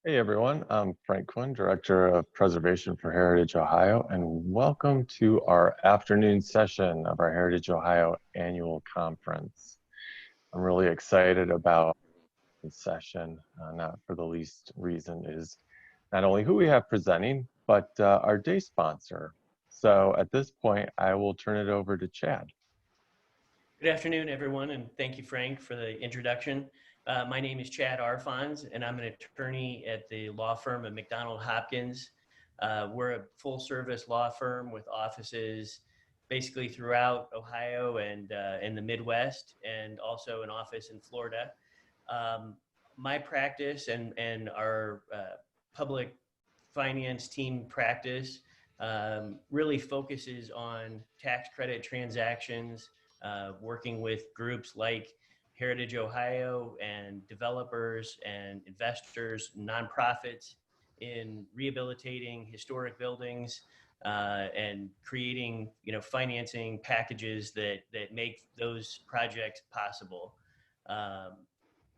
Hey everyone, I'm Frank Quinn, Director of Preservation for Heritage Ohio, and welcome to our afternoon session of our Heritage Ohio annual conference. I'm really excited about this session, not for the least reason is not only who we have presenting, but our day sponsor. So at this point, I will turn it over to Chad. Good afternoon, everyone, and thank you, Frank, for the introduction. My name is Chad Arfons, and I'm an attorney at the law firm of McDonald Hopkins. We're a full-service law firm with offices basically throughout Ohio and in the Midwest, and also an office in Florida. My practice and our public finance team practice really focuses on tax credit transactions, working with groups like Heritage Ohio and developers and investors, nonprofits in rehabilitating historic buildings and creating, financing packages that make those projects possible. Um,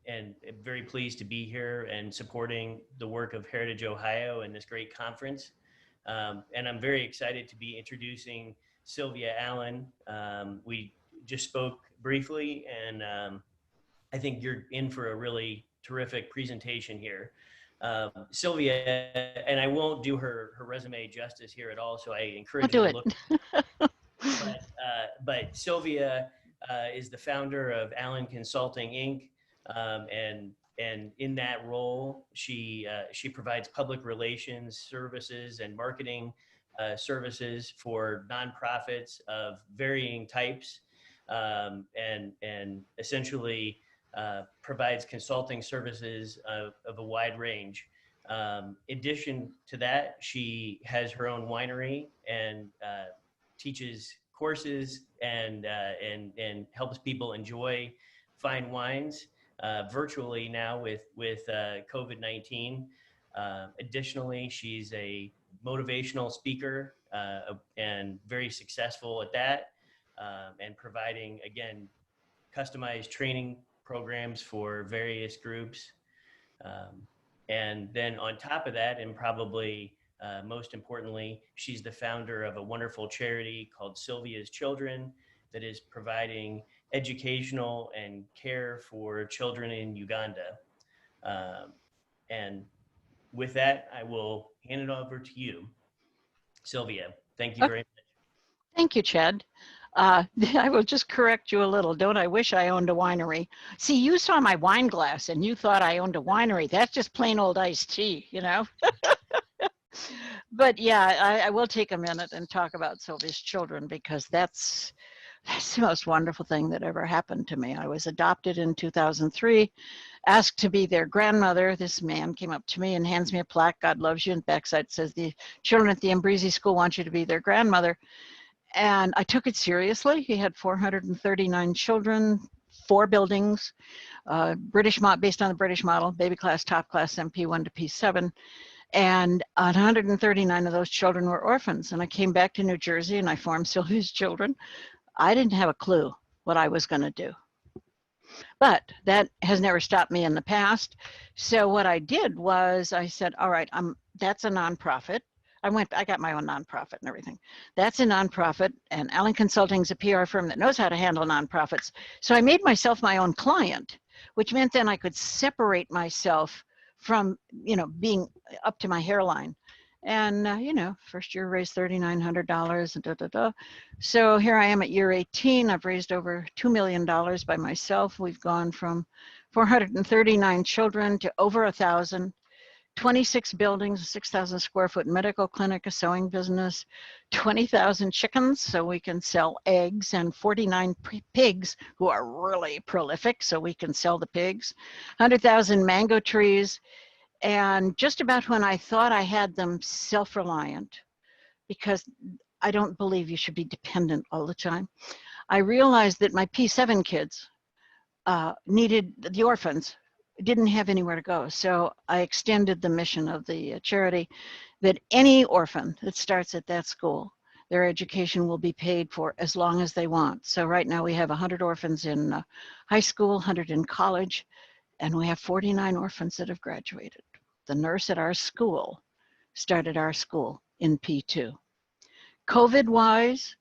and I'm very pleased to be here and supporting the work of Heritage Ohio and this great conference. And I'm very excited to be introducing Sylvia Allen. We just spoke briefly, and I think you're in for a really terrific presentation here. Sylvia, and I won't do her resume justice here at all, so I I'll encourage you do to it. look. But Sylvia is the founder of Allen Consulting Inc. And in that role, she provides public relations services and marketing services for nonprofits of varying types, and essentially provides consulting services of a wide range. In addition to that, she has her own winery and teaches courses and helps people enjoy fine wines virtually now with COVID-19. Additionally, she's a motivational speaker and very successful at that, and providing, again, customized training programs for various groups. And then on top of that, and probably most importantly, she's the founder of a wonderful charity called Sylvia's Children that is providing educational and care for children in Uganda. And with that, I will hand it over to you, Sylvia. Thank you Okay. very much. Thank you, Chad. I will just correct you a little. Don't I wish I owned a winery? See, you saw my wine glass and you thought I owned a winery. That's just plain old iced tea, you know? But yeah, I will take a minute and talk about Sylvia's Children because that's the most wonderful thing that ever happened to me. I was adopted in 2003, asked to be their grandmother. This man came up to me and hands me a plaque, God loves you, and backside says, the children at the Embrisi School want you to be their grandmother. And I took it seriously. He had 439 children, 4 buildings, based on the British model, baby class, top class, MP1 to P7. And 139 of those children were orphans. And I came back to New Jersey and I formed Sylvia's Children. I didn't have a clue what I was going to do. But that has never stopped me in the past. So what I did was I said, all right, that's a nonprofit. I got my own nonprofit and everything. That's a nonprofit, and Allen Consulting is a PR firm that knows how to handle nonprofits. So I made myself my own client, which meant then I could separate myself from, being up to my hairline. And, first year raised $3,900 and da, da, da. So here I am at year 18. I've raised over $2 million by myself. We've gone from 439 children to over 1,000. 26 buildings, a 6,000 square foot medical clinic, a sewing business, 20,000 chickens so we can sell eggs, and 49 pigs who are really prolific so we can sell the pigs, 100,000 mango trees. And just about when I thought I had them self-reliant, because I don't believe you should be dependent all the time, I realized that my P7 kids needed, the orphans, didn't have anywhere to go. So I extended the mission of the charity that any orphan that starts at that school, their education will be paid for as long as they want. So right now we have 100 orphans in high school, 100 in college, and we have 49 orphans that have graduated. the nurse at our school, started our school in P2. COVID-wise,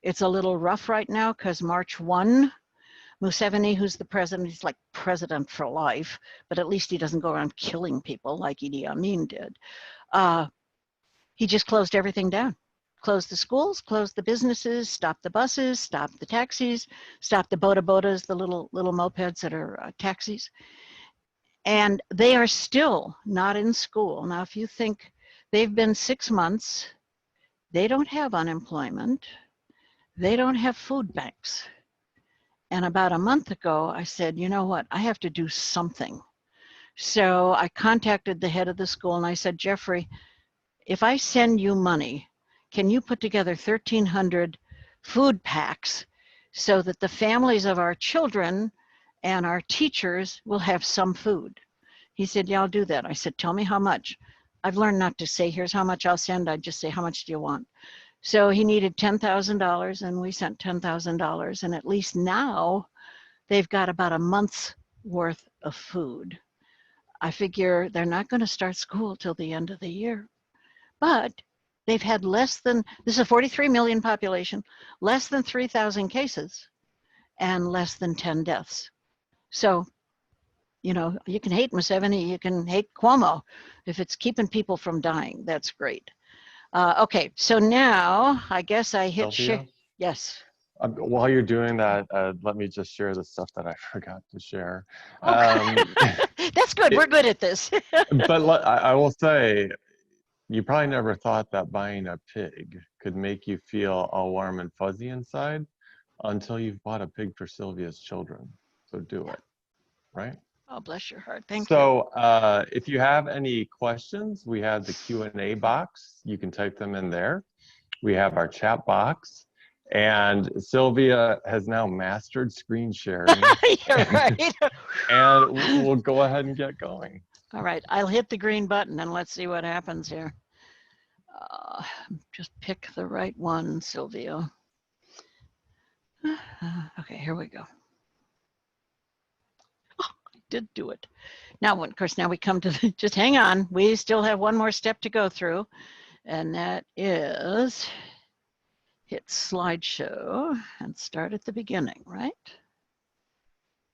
it's a little rough right now because March 1, Museveni, who's the president, he's like president for life, but at least he doesn't go around killing people like Idi Amin did. He just closed everything down. Closed the schools, closed the businesses, stopped the buses, stopped the taxis, stopped the bodas, the little mopeds that are taxis. And they are still not in school. Now, if you think they've been 6 months, they don't have unemployment. They don't have food banks. And about a month ago, I said, you know what, I have to do something. So I contacted the head of the school and I said, Jeffrey, if I send you money, can you put together 1,300 food packs so that the families of our children and our teachers will have some food? He said, yeah, I'll do that. I said, tell me how much. I've learned not to say, here's how much I'll send. I just say, how much do you want? So he needed $10,000 and we sent $10,000. And at least now they've got about a month's worth of food. I figure they're not going to start school till the end of the year, but they've had less than, this is a 43 million population, less than 3,000 cases and less than 10 deaths. So, you know, you can hate Museveni, you can hate Cuomo. If it's keeping people from dying, that's great. Okay, so now I guess I hit share. Yes. While you're doing that, let me just share the stuff that I forgot to share. Okay. That's good. We're good at this. But I will say, you probably never thought that buying a pig could make you feel all warm and fuzzy inside until you've bought a pig for Sylvia's children. So do it, right? Oh, bless your heart. Thank you. So if you have any questions, we have the Q&A box. You can type them in there. We have our chat box. And Sylvia has now mastered screen sharing. You're right. And we'll go ahead and get going. All right, I'll hit the green button and let's see what happens here. Just pick the right one, Sylvia. Okay, here we go. Oh, I did do it. Now, of course, now we come to the, just hang on. We still have one more step to go through, and that is hit slideshow and start at the beginning, right?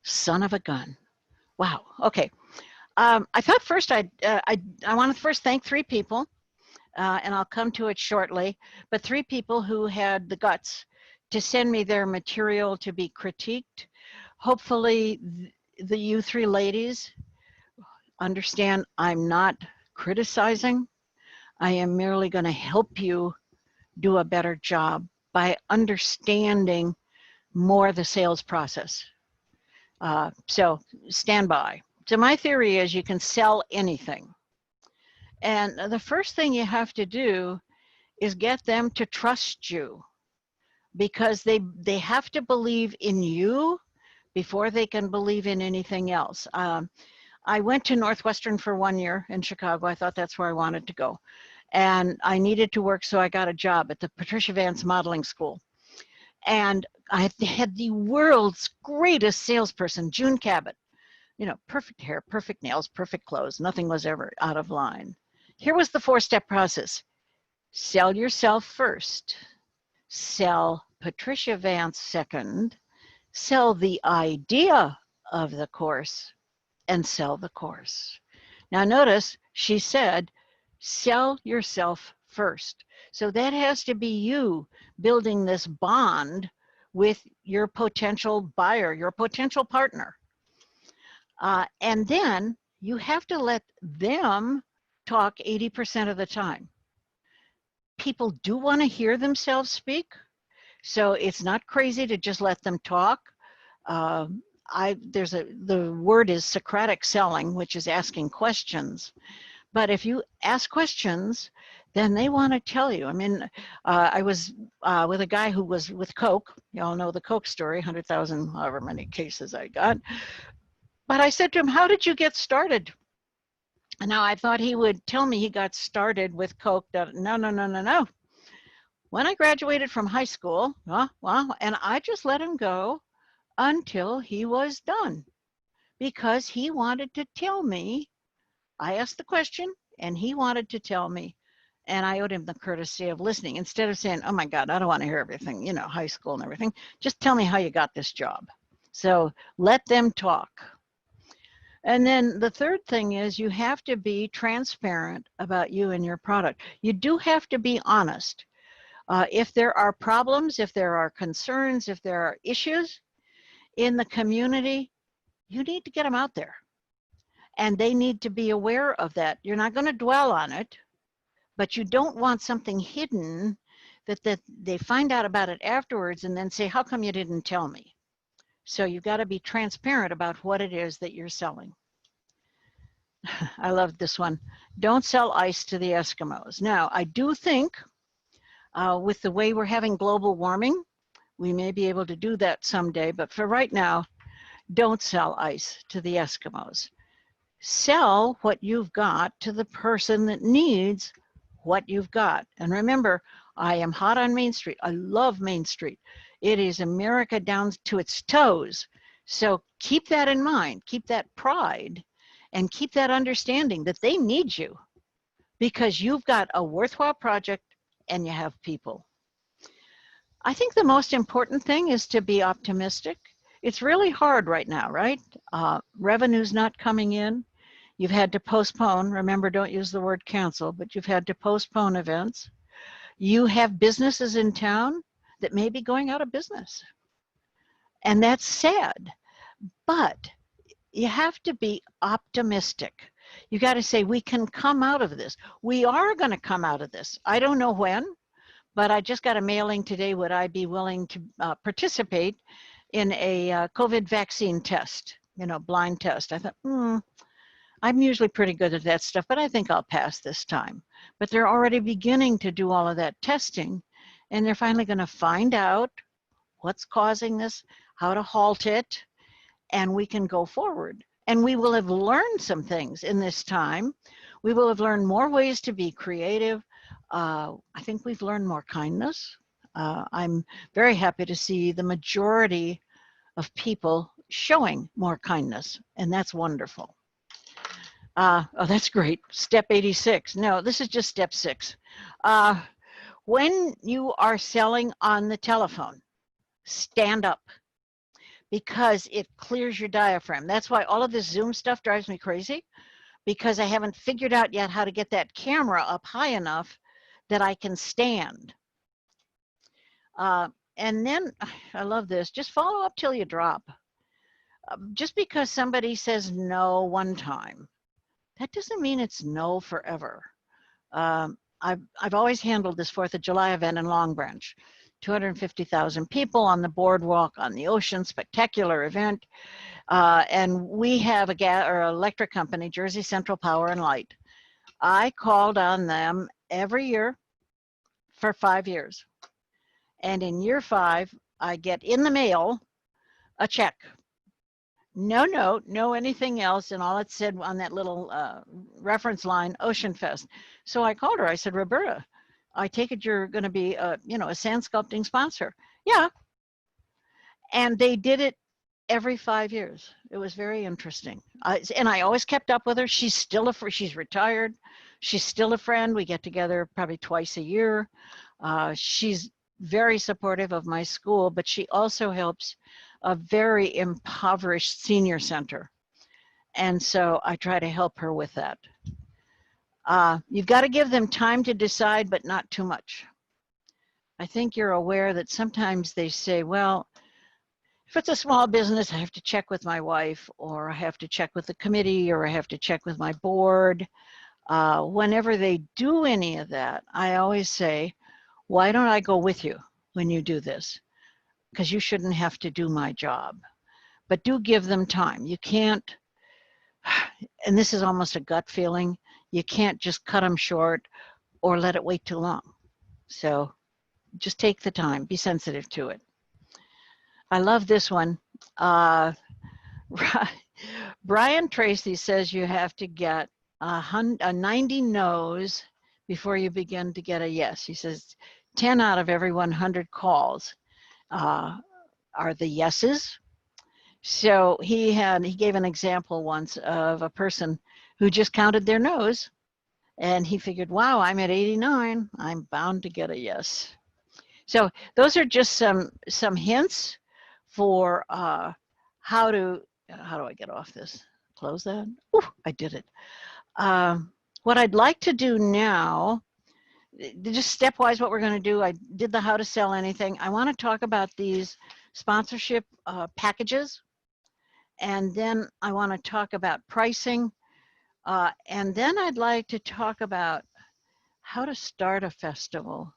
Son of a gun. Wow, okay. I thought first I want to first thank 3 people, and I'll come to it shortly, but 3 people who had the guts to send me their material to be critiqued. Hopefully you 3 ladies understand I'm not criticizing. I am merely going to help you do a better job by understanding more the sales process. So stand by. So my theory is you can sell anything. And the first thing you have to do is get them to trust you, because they have to believe in you before they can believe in anything else. I went to Northwestern for 1 year in Chicago. I thought that's where I wanted to go. And I needed to work, so I got a job at the Patricia Vance Modeling School. And I had the world's greatest salesperson, June Cabot. You know, perfect hair, perfect nails, perfect clothes. Nothing was ever out of line. Here was the 4-step process. Sell yourself first. Sell Patricia Vance second. Sell the idea of the course, and sell the course. Now notice she said, sell yourself first. So that has to be you building this bond with your potential buyer, your potential partner. And then you have to let them talk 80% of the time. People do want to hear themselves speak, so it's not crazy to just let them talk. The word is Socratic selling, which is asking questions. But if you ask questions, then they want to tell you. I mean, I was with a guy who was with Coke. You all know the Coke story, 100,000, however many cases I got. But I said to him, how did you get started? And now I thought he would tell me he got started with Coke. No. When I graduated from high school, and I just let him go until he was done, because he wanted to tell me I asked the question and he wanted to tell me, and I owed him the courtesy of listening instead of saying, oh my God, I don't want to hear everything, you know, high school and everything. Just tell me how you got this job. So let them talk. And then the third thing is you have to be transparent about you and your product. You do have to be honest. If there are problems, if there are concerns, if there are issues in the community, you need to get them out there. And they need to be aware of that. You're not going to dwell on it, but you don't want something hidden that they find out about it afterwards and then say, how come you didn't tell me? So you've got to be transparent about what it is that you're selling. I love this one. Don't sell ice to the Eskimos. Now, I do think with the way we're having global warming, we may be able to do that someday, but for right now, don't sell ice to the Eskimos. Sell what you've got to the person that needs what you've got. And remember, I am hot on Main Street. I love Main Street. It is America down to its toes. So keep that in mind, keep that pride, and keep that understanding that they need you because you've got a worthwhile project and you have people. I think the most important thing is to be optimistic. It's really hard right now, right? Revenue's not coming in. You've had to postpone. Remember, don't use the word cancel, but you've had to postpone events. You have businesses in town that may be going out of business. And that's sad, but you have to be optimistic. You got to say, we can come out of this. We are going to come out of this. I don't know when, but I just got a mailing today. Would I be willing to participate in a COVID vaccine test, you know, blind test? I thought, I'm usually pretty good at that stuff, but I think I'll pass this time. But they're already beginning to do all of that testing, and they're finally going to find out what's causing this, how to halt it, and we can go forward. And we will have learned some things in this time. We will have learned more ways to be creative. I think we've learned more kindness. I'm very happy to see the majority of people showing more kindness, and that's wonderful. Oh, that's great. Step 86. No, this is just step 6. When you are selling on the telephone, stand up because it clears your diaphragm. That's why all of this Zoom stuff drives me crazy, because I haven't figured out yet how to get that camera up high enough that I can stand. And then, I love this, just follow up till you drop. Just because somebody says no one time, that doesn't mean it's no forever. I've always handled this 4th of July event in Long Branch. 250,000 people on the boardwalk, on the ocean, spectacular event. And we have a electric company, Jersey Central Power and Light. I called on them every year for 5 years. And in year 5, I get in the mail a check. No note, no anything else, and all it said on that little reference line, Ocean Fest. So I called her. I said, Roberta, I take it you're going to be, a sand sculpting sponsor. Yeah. And they did it every 5 years. It was very interesting. And I always kept up with her. She's still she's retired. She's still a friend. We get together probably twice a year. She's very supportive of my school, but she also helps a very impoverished senior center. And so I try to help her with that. You've got to give them time to decide, but not too much. I think you're aware that sometimes they say, well, if it's a small business, I have to check with my wife, or I have to check with the committee, or I have to check with my board. Whenever they do any of that, I always say, why don't I go with you when you do this? Because you shouldn't have to do my job. But do give them time. You can't, and this is almost a gut feeling, you can't just cut them short or let it wait too long. So just take the time, be sensitive to it. I love this one. Brian Tracy says you have to get a 90 no's before you begin to get a yes. He says 10 out of every 100 calls are the yeses. So he gave an example once of a person who just counted their nose, and he figured, wow, I'm at 89, I'm bound to get a yes. So those are just some hints for how do I get off this? Close that. Ooh, I did it. What I'd like to do now, just stepwise what we're going to do, I did the how to sell anything. I want to talk about these sponsorship packages, and then I want to talk about pricing, and then I'd like to talk about how to start a festival,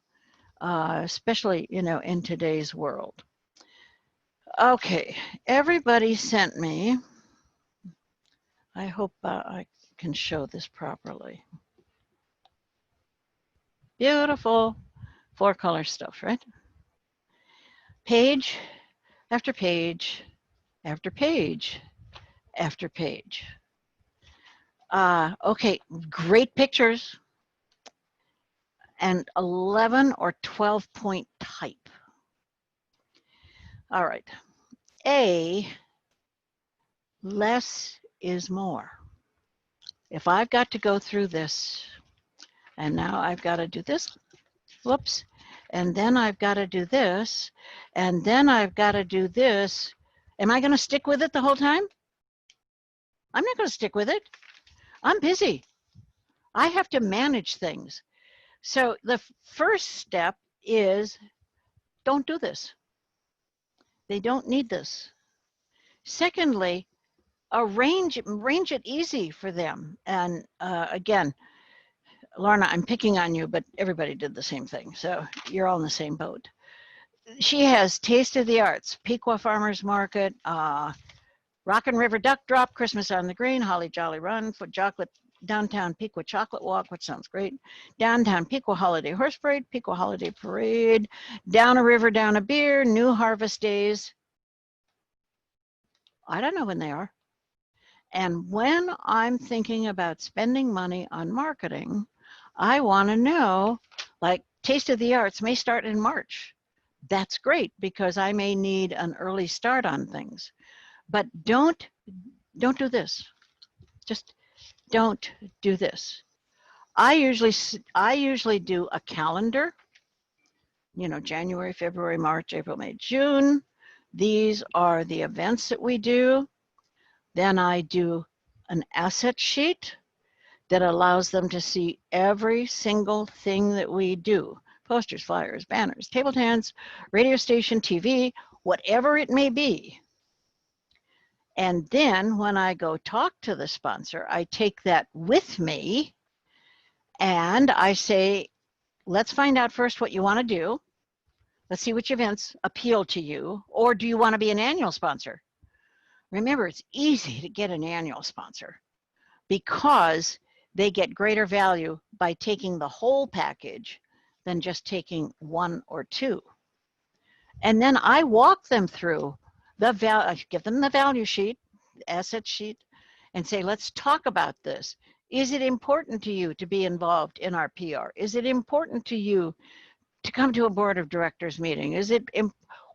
especially, you know, in today's world. Okay, everybody sent me, I hope I can show this properly. Beautiful 4-color stuff, right? Page after page after page after page. Okay, great pictures and 11 or 12 point type. All right, A, less is more. If I've got to go through this, and now I've got to do this, whoops, and then I've got to do this, and then I've got to do this, am I going to stick with it the whole time? I'm not going to stick with it. I'm busy. I have to manage things. So the first step is don't do this. They don't need this. Secondly, arrange it easy for them. And again, Lorna, I'm picking on you, but everybody did the same thing. So you're all in the same boat. She has Taste of the Arts, Pequot Farmers Market, Rockin' River Duck Drop, Christmas on the Green, Holly Jolly Run, Foot Chocolate, Downtown Pequot Chocolate Walk, which sounds great, Downtown Pequot Holiday Horse Parade, Pequot Holiday Parade, Down a River, Down a Beer, New Harvest Days. I don't know when they are. And when I'm thinking about spending money on marketing, I want to know, like Taste of the Arts may start in March. That's great because I may need an early start on things. But don't do this. Just don't do this. I usually do a calendar, you know, January, February, March, April, May, June. These are the events that we do. Then I do an asset sheet that allows them to see every single thing that we do. Posters, flyers, banners, table tents, radio station, TV, whatever it may be. And then when I go talk to the sponsor, I take that with me and I say, let's find out first what you want to do. Let's see which events appeal to you, or do you want to be an annual sponsor? Remember, it's easy to get an annual sponsor because they get greater value by taking the whole package than just taking 1 or 2. And then I walk them through the value, I give them the value sheet, asset sheet, and say, let's talk about this. Is it important to you to be involved in our PR? Is it important to you to come to a board of directors meeting?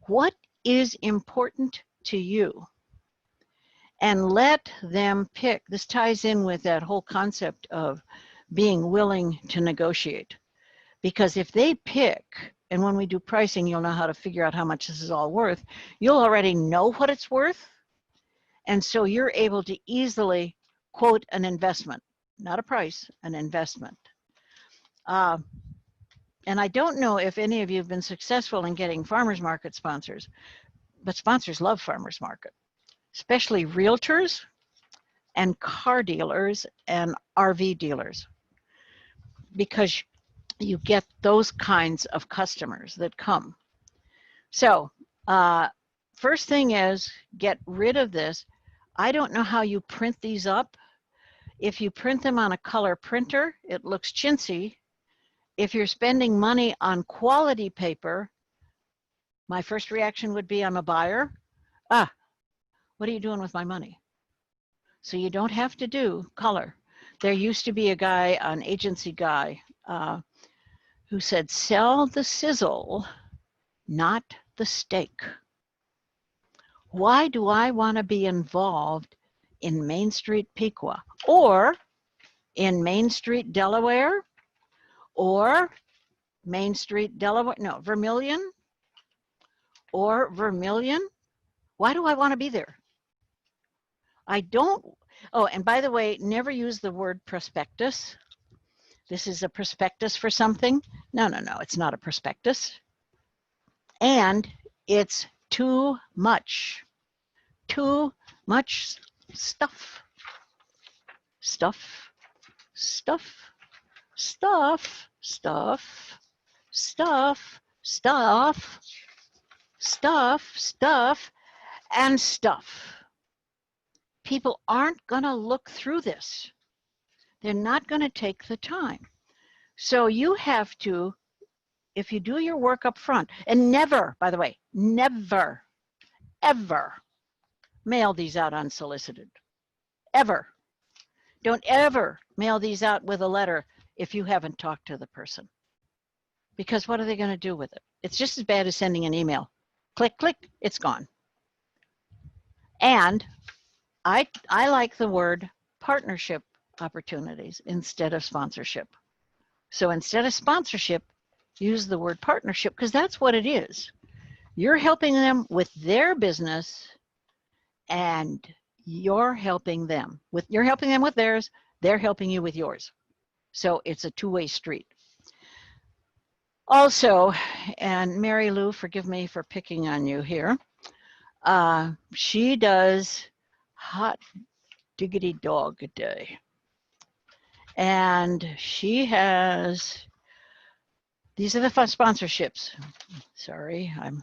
What is important to you? And let them pick. This ties in with that whole concept of being willing to negotiate. Because if they pick, and when we do pricing, you'll know how to figure out how much this is all worth. You'll already know what it's worth. And so you're able to easily quote an investment, not a price, an investment. And I don't know if any of you have been successful in getting farmers market sponsors, but sponsors love farmers market, especially realtors and car dealers and RV dealers, because you get those kinds of customers that come. So first thing is get rid of this. I don't know how you print these up. If you print them on a color printer, it looks chintzy. If you're spending money on quality paper, my first reaction would be I'm a buyer. What are you doing with my money? So you don't have to do color. There used to be a guy, an agency guy, who said, sell the sizzle, not the steak. Why do I want to be involved in Main Street, Piqua, or in Main Street, Delaware, or Main Street, Delaware, no, Vermilion, or Vermilion? Why do I want to be there? I don't, oh, and by the way, never use the word prospectus. This is a prospectus for something. No, it's not a prospectus. And it's too much stuff. Stuff, stuff, stuff, stuff, stuff, stuff, stuff, stuff, and stuff. People aren't going to look through this. They're not going to take the time. So you have to, if you do your work up front, and never, by the way, never, ever mail these out unsolicited. Ever. Don't ever mail these out with a letter if you haven't talked to the person. Because what are they going to do with it? It's just as bad as sending an email. Click, click, it's gone. And I like the word partnership opportunities instead of sponsorship. So instead of sponsorship, use the word partnership, because that's what it is. You're helping them with their business, and you're helping them with theirs, they're helping you with yours. So it's a two-way street. Also, and Mary Lou, forgive me for picking on you here, she does hot diggity dog day. And she has, these are the fun sponsorships. Sorry, I'm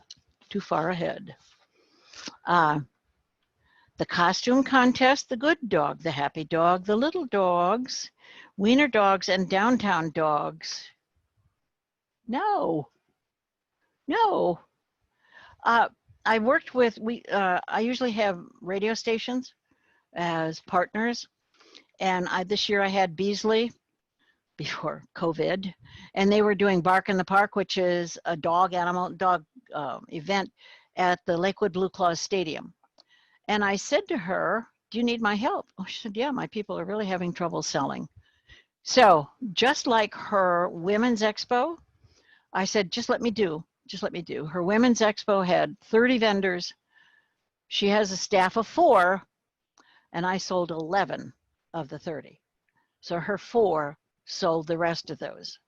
too far ahead. The costume contest, the good dog, the happy dog, the little dogs, wiener dogs, and downtown dogs. No. I worked with, I usually have radio stations as partners. And this year I had Beasley before COVID, and they were doing Bark in the Park, which is a dog event at the Lakewood Blue Claws Stadium. And I said to her, do you need my help? Oh, she said, yeah, my people are really having trouble selling. So just like her Women's Expo, I said, just let me do. Her Women's Expo had 30 vendors. She has a staff of 4, and I sold 11 of the 30. So her 4 sold the rest of those.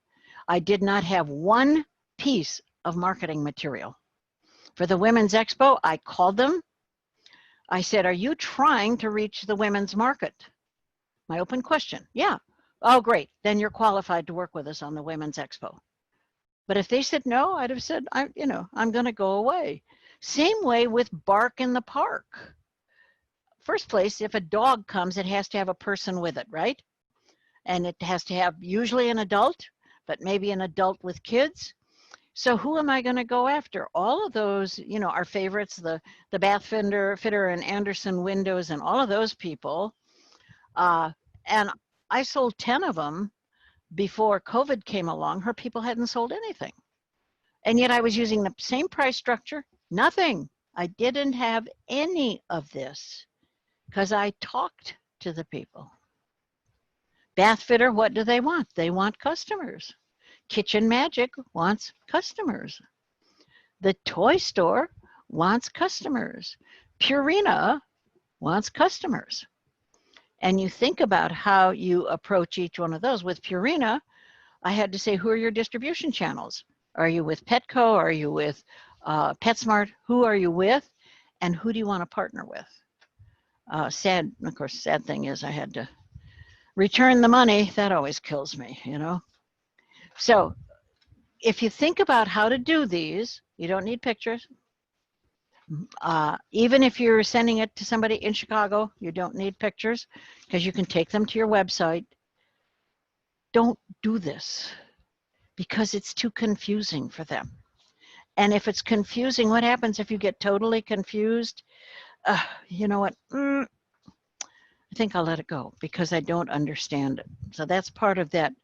I did not have one piece of marketing material. For the Women's Expo, I called them. I said, are you trying to reach the women's market? My open question. Yeah. Oh, great. Then you're qualified to work with us on the Women's Expo. But if they said no, I'd have said, I'm going to go away. Same way with Bark in the Park. First place, if a dog comes, it has to have a person with it, right? And it has to have usually an adult, but maybe an adult with kids. So who am I going to go after? All of those, our favorites, the bath fitter and Anderson Windows and all of those people. And I sold 10 of them before COVID came along. Her people hadn't sold anything. And yet I was using the same price structure, nothing. I didn't have any of this because I talked to the people. Bath fitter, what do they want? They want customers. Kitchen Magic wants customers. The toy store wants customers. Purina wants customers. And you think about how you approach each one of those. With Purina, I had to say, who are your distribution channels? Are you with Petco? Are you with PetSmart? Who are you with? And who do you want to partner with? Sad thing is I had to return the money. That always kills me, So if you think about how to do these, you don't need pictures. Even if you're sending it to somebody in Chicago, you don't need pictures because you can take them to your website. Don't do this because it's too confusing for them. And if it's confusing, what happens if you get totally confused? You know what? I think I'll let it go because I don't understand it. So that's part of that,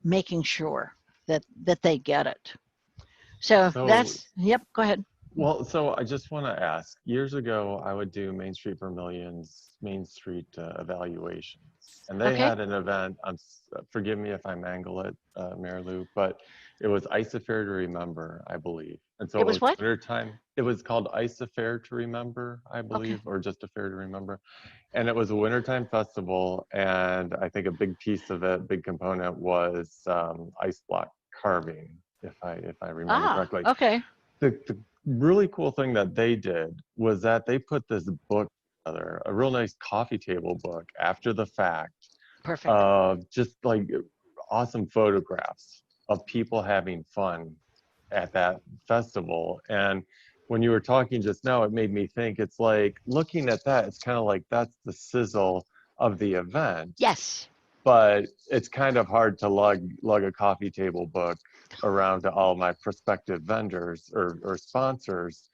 making sure that they get it. So that's, yep, go ahead. Well, so I just want to ask, years ago, I would do Main Street Vermilion's Main Street evaluations. And they Okay. had an event, forgive me if I mangle it, Mary Lou, but it was Ice Affair to Remember, I believe. And so It it was was what? wintertime. It was called Ice Affair to Remember, I Okay. believe, or just Affair to Remember. And it was a wintertime festival. And I think a big piece of it, big component was ice block carving, if I remember Ah, correctly. okay. The really cool thing that they did was that they put this book together, a real nice coffee table book after the fact Perfect. of just like awesome photographs of people having fun at that festival. And when you were talking just now, it made me think it's like looking at that, it's kind of like that's the sizzle of the event, Yes. but it's kind of hard to lug a coffee table book around to all my prospective vendors or sponsors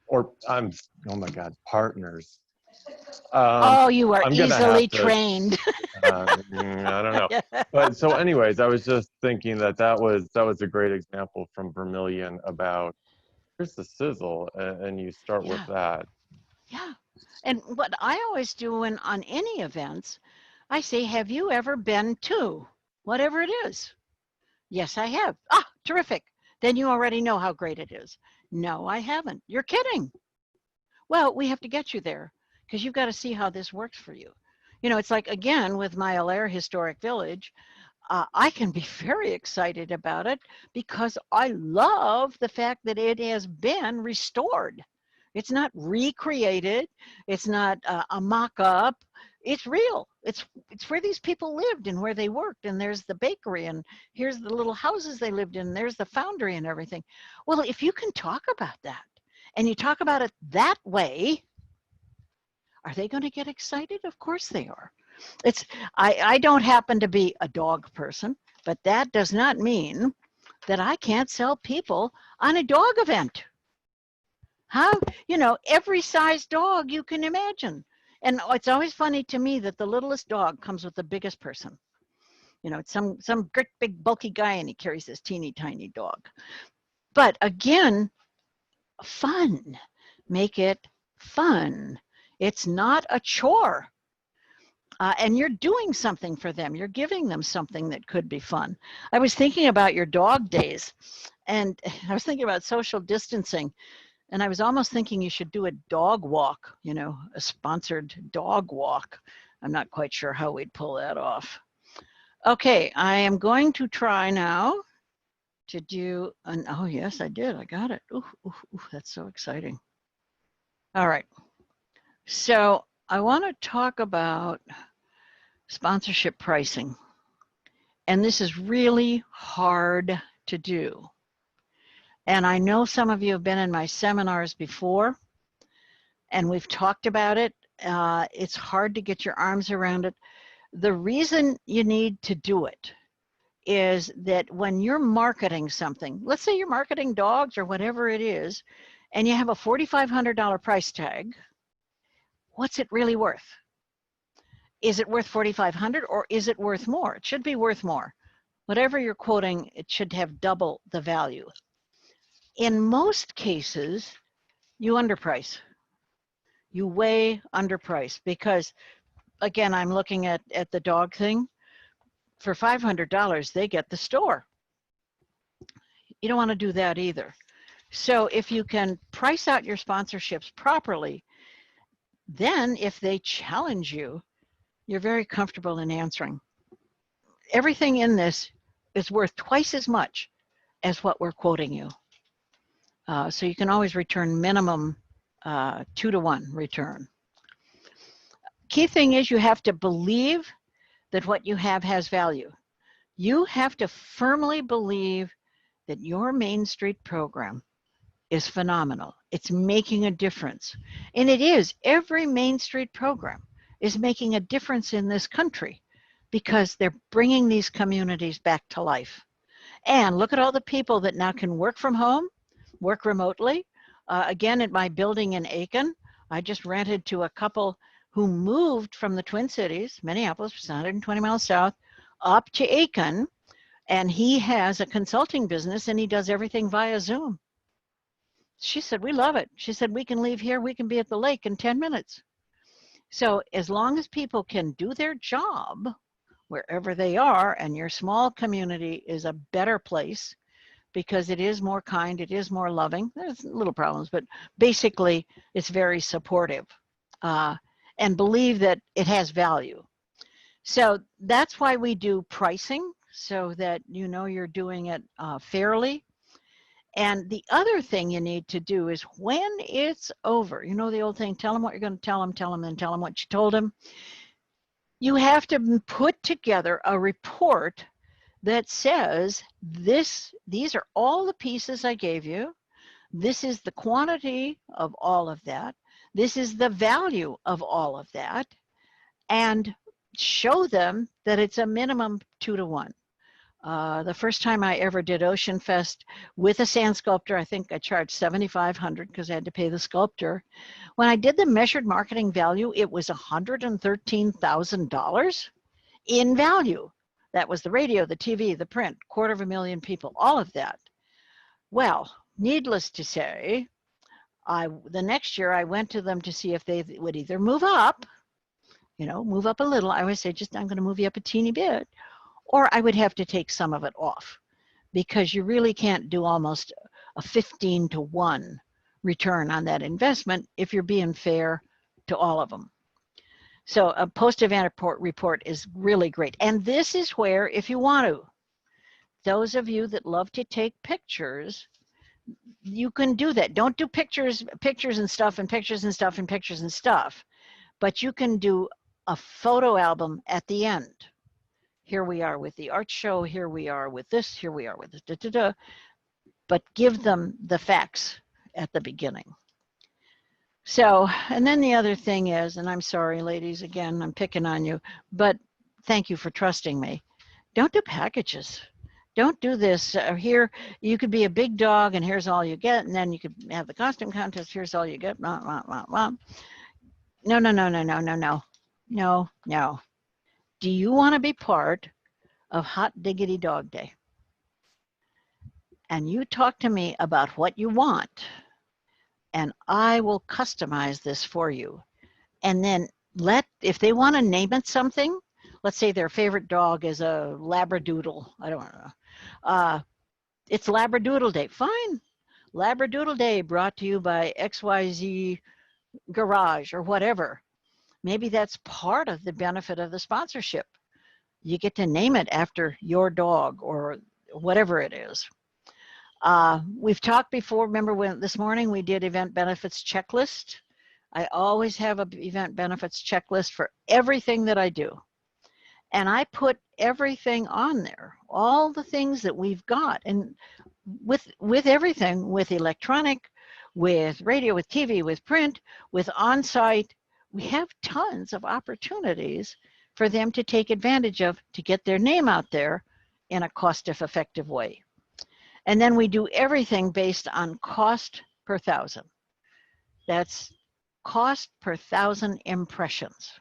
or oh my God, partners. Oh, you are I'm gonna easily have to, trained. I don't know. But so anyways, I was just thinking that was a great example from Vermilion about here's the sizzle and you start with Yeah. that. Yeah. And what I always do when on any events, I say, have you ever been to whatever it is? Yes, I have. Ah, terrific. Then you already know how great it is. No, I haven't. You're kidding. Well, we have to get you there because you've got to see how this works for you. You know, it's like, again, with my Allaire Historic Village, I can be very excited about it because I love the fact that it has been restored. It's not recreated. It's not a mock-up. It's real. It's where these people lived and where they worked. And there's the bakery and here's the little houses they lived in. There's the foundry and everything. Well, if you can talk about that and you talk about it that way, are they going to get excited? Of course they are. It's I don't happen to be a dog person, but that does not mean that I can't sell people on a dog event. How, you know, every size dog you can imagine. And it's always funny to me that the littlest dog comes with the biggest person. You know, it's some great big bulky guy and he carries this teeny tiny dog. But again, fun. Make it fun. It's not a chore. And you're doing something for them. You're giving them something that could be fun. I was thinking about your dog days, and I was thinking about social distancing, and I was almost thinking you should do a dog walk, you know, a sponsored dog walk. I'm not quite sure how we'd pull that off. Okay, I am going to try now to do an, oh yes, I did, I got it. Ooh, ooh, ooh, that's so exciting. All right, so I want to talk about sponsorship pricing. And this is really hard to do. And I know some of you have been in my seminars before, and we've talked about it. It's hard to get your arms around it. The reason you need to do it is that when you're marketing something, let's say you're marketing dogs or whatever it is, and you have a $4,500 price tag, what's it really worth? Is it worth $4,500 or is it worth more? It should be worth more. Whatever you're quoting, it should have double the value. In most cases, you underprice. You way underprice because, again, I'm looking at the dog thing. For $500, they get the store. You don't want to do that either. So if you can price out your sponsorships properly, then if they challenge you, you're very comfortable in answering. Everything in this is worth twice as much as what we're quoting you. So you can always return minimum 2-to-1 return. Key thing is you have to believe that what you have has value. You have to firmly believe that your Main Street program is phenomenal. It's making a difference. And it is. Every Main Street program is making a difference in this country because they're bringing these communities back to life. And look at all the people that now can work from home, work remotely. Again, at my building in Aiken, I just rented to a couple who moved from the Twin Cities, Minneapolis, 120 miles south, up to Aiken. And he has a consulting business and he does everything via Zoom. She said, we love it. She said, we can leave here, we can be at the lake in 10 minutes. So as long as people can do their job wherever they are, and your small community is a better place because it is more kind, it is more loving. There's little problems, but basically it's very supportive, and believe that it has value. So that's why we do pricing, so that you know you're doing it fairly. And the other thing you need to do is when it's over, you know the old thing, tell them what you're going to tell them, then tell them what you told them. You have to put together a report that says these are all the pieces I gave you. This is the quantity of all of that. This is the value of all of that. And show them that it's a minimum 2 to 1. The first time I ever did Ocean Fest with a sand sculptor, I think I charged $7,500 because I had to pay the sculptor. When I did the measured marketing value, it was $113,000 in value. That was the radio, the TV, the print, 250,000 people, all of that. Well, needless to say, the next year I went to them to see if they would either move up, move up a little. I always say, I'm going to move you up a teeny bit, or I would have to take some of it off, because you really can't do almost a 15 to 1 return on that investment if you're being fair to all of them. So a post-event report is really great. And this is where, if you want to, those of you that love to take pictures, you can do that. Don't do pictures and stuff and pictures and stuff and pictures and stuff, but you can do a photo album at the end. Here we are with the art show, here we are with this, here we are with this, but give them the facts at the beginning. So, and then the other thing is, and I'm sorry, ladies, again, I'm picking on you, but thank you for trusting me. Don't do packages. Don't do this. Here, you could be a big dog and here's all you get, and then you could have the costume contest, here's all you get, blah, blah, blah, blah. No, no, no, no, no, no, no, no, no. Do you want to be part of Hot Diggity Dog Day? And you talk to me about what you want, and I will customize this for you. And then if they want to name it something, let's say their favorite dog is a Labradoodle. I don't know. It's Labradoodle Day. Fine. Labradoodle Day brought to you by XYZ Garage or whatever. Maybe that's part of the benefit of the sponsorship. You get to name it after your dog or whatever it is. We've talked before, remember when this morning we did event benefits checklist? I always have an event benefits checklist for everything that I do. And I put everything on there, all the things that we've got. And with everything, with electronic, with radio, with TV, with print, with on-site, we have tons of opportunities for them to take advantage of to get their name out there in a cost-effective way. And then we do everything based on cost per thousand. That's cost per 1,000 impressions.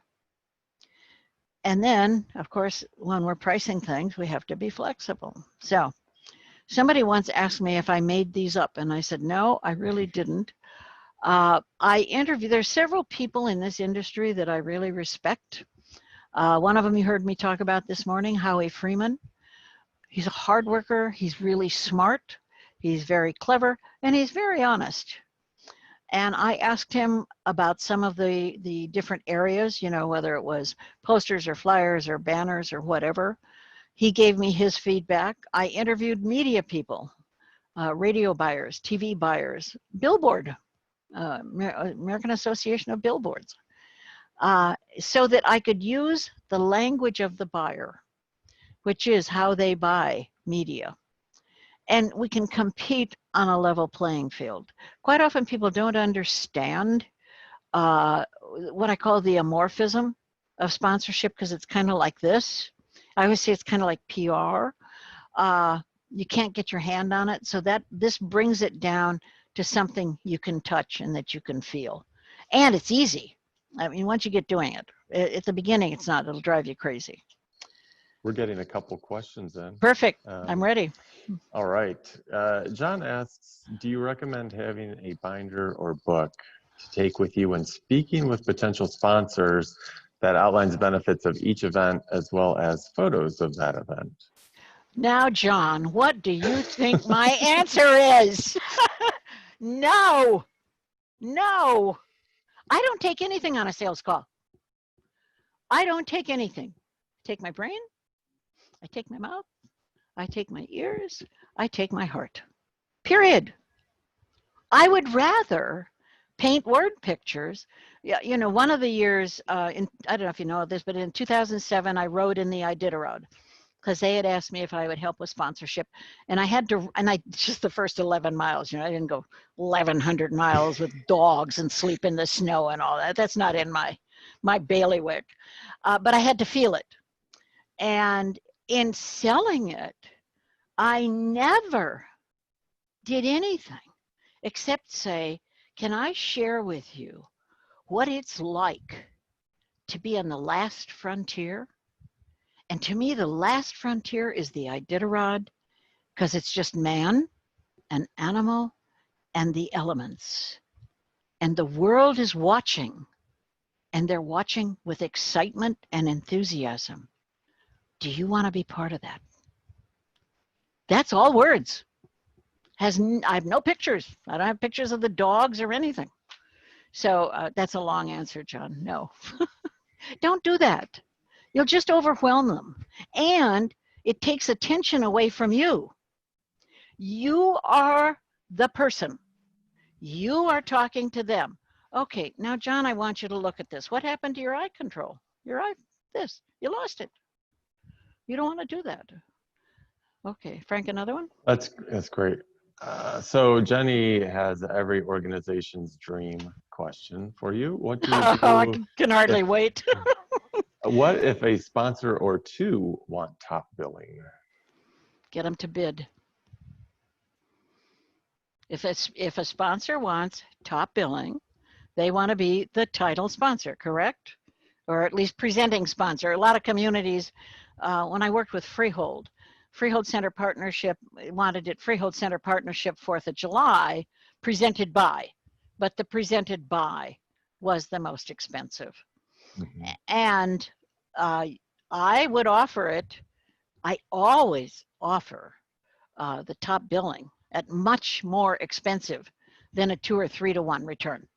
And then, of course, when we're pricing things, we have to be flexible. So somebody once asked me if I made these up, and I said, no, I really didn't. There's several people in this industry that I really respect. One of them you heard me talk about this morning, Howie Freeman. He's a hard worker, he's really smart, he's very clever, and he's very honest. And I asked him about some of the different areas, whether it was posters or flyers or banners or whatever. He gave me his feedback. I interviewed media people, radio buyers, TV buyers, billboard, American Association of Billboards, so that I could use the language of the buyer, which is how they buy media. And we can compete on a level playing field. Quite often people don't understand what I call the amorphism of sponsorship, because it's kind of like this. I always say it's kind of like PR. You can't get your hand on it, so that this brings it down to something you can touch and that you can feel. And it's easy. I mean, once you get doing it, at the beginning it's not, it'll drive you crazy. We're getting a couple questions in. Perfect. I'm ready. All right. John asks, do you recommend having a binder or book to take with you when speaking with potential sponsors that outlines benefits of each event as well as photos of that event? Now, John, what do you think my answer is? No, no. I don't take anything on a sales call. I don't take anything. I take my brain, I take my mouth, I take my ears, I take my heart. Period. I would rather paint word pictures. Yeah, you know, one of the years, I don't know if you know this, but in 2007, I rode in the Iditarod because they had asked me if I would help with sponsorship. And I had to, and I just the first 11 miles, you know, I didn't go 1,100 miles with dogs and sleep in the snow and all that. That's not in my bailiwick. But I had to feel it. And in selling it, I never did anything except say, can I share with you what it's like to be on the last frontier? And to me, the last frontier is the Iditarod, because it's just man, an animal, and the elements. And the world is watching, and they're watching with excitement and enthusiasm. Do you want to be part of that? That's all words. I have no pictures. I don't have pictures of the dogs or anything. So that's a long answer, John. No, don't do that. You'll just overwhelm them. And it takes attention away from you. You are the person. You are talking to them. Okay, now, John, I want you to look at this. What happened to your eye control? Your eye, this, you lost it. You don't want to do that. Okay, Frank, another one? That's great. So Jenny has every organization's dream question for you. What do you do? Oh, I can hardly wait. What if a sponsor or two want top billing? Get them to bid. If a sponsor wants top billing, they want to be the title sponsor, correct? Or at least presenting sponsor. A lot of communities, when I worked with Freehold Center Partnership wanted it Freehold Center Partnership 4th of July, presented by, but the presented by was the most expensive. Mm-hmm. And I would offer it, I always offer the top billing at much more expensive than a 2 or 3 to 1 return.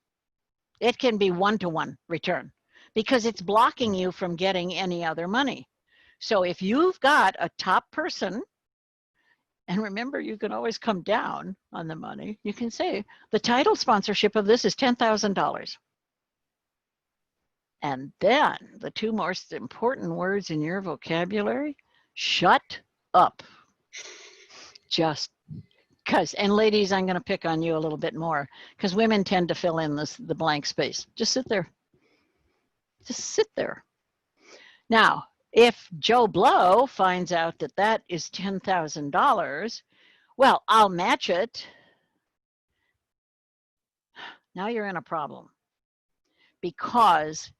It can be 1 to 1 return because it's blocking you from getting any other money. So if you've got a top person, and remember, you can always come down on the money. You can say, the title sponsorship of this is $10,000. And then the 2 most important words in your vocabulary, shut up. Just because, and ladies, I'm going to pick on you a little bit more because women tend to fill in the blank space. Just sit there. Just sit there. Now, if Joe Blow finds out that that is $10,000, well, I'll match it. Now you're in a problem because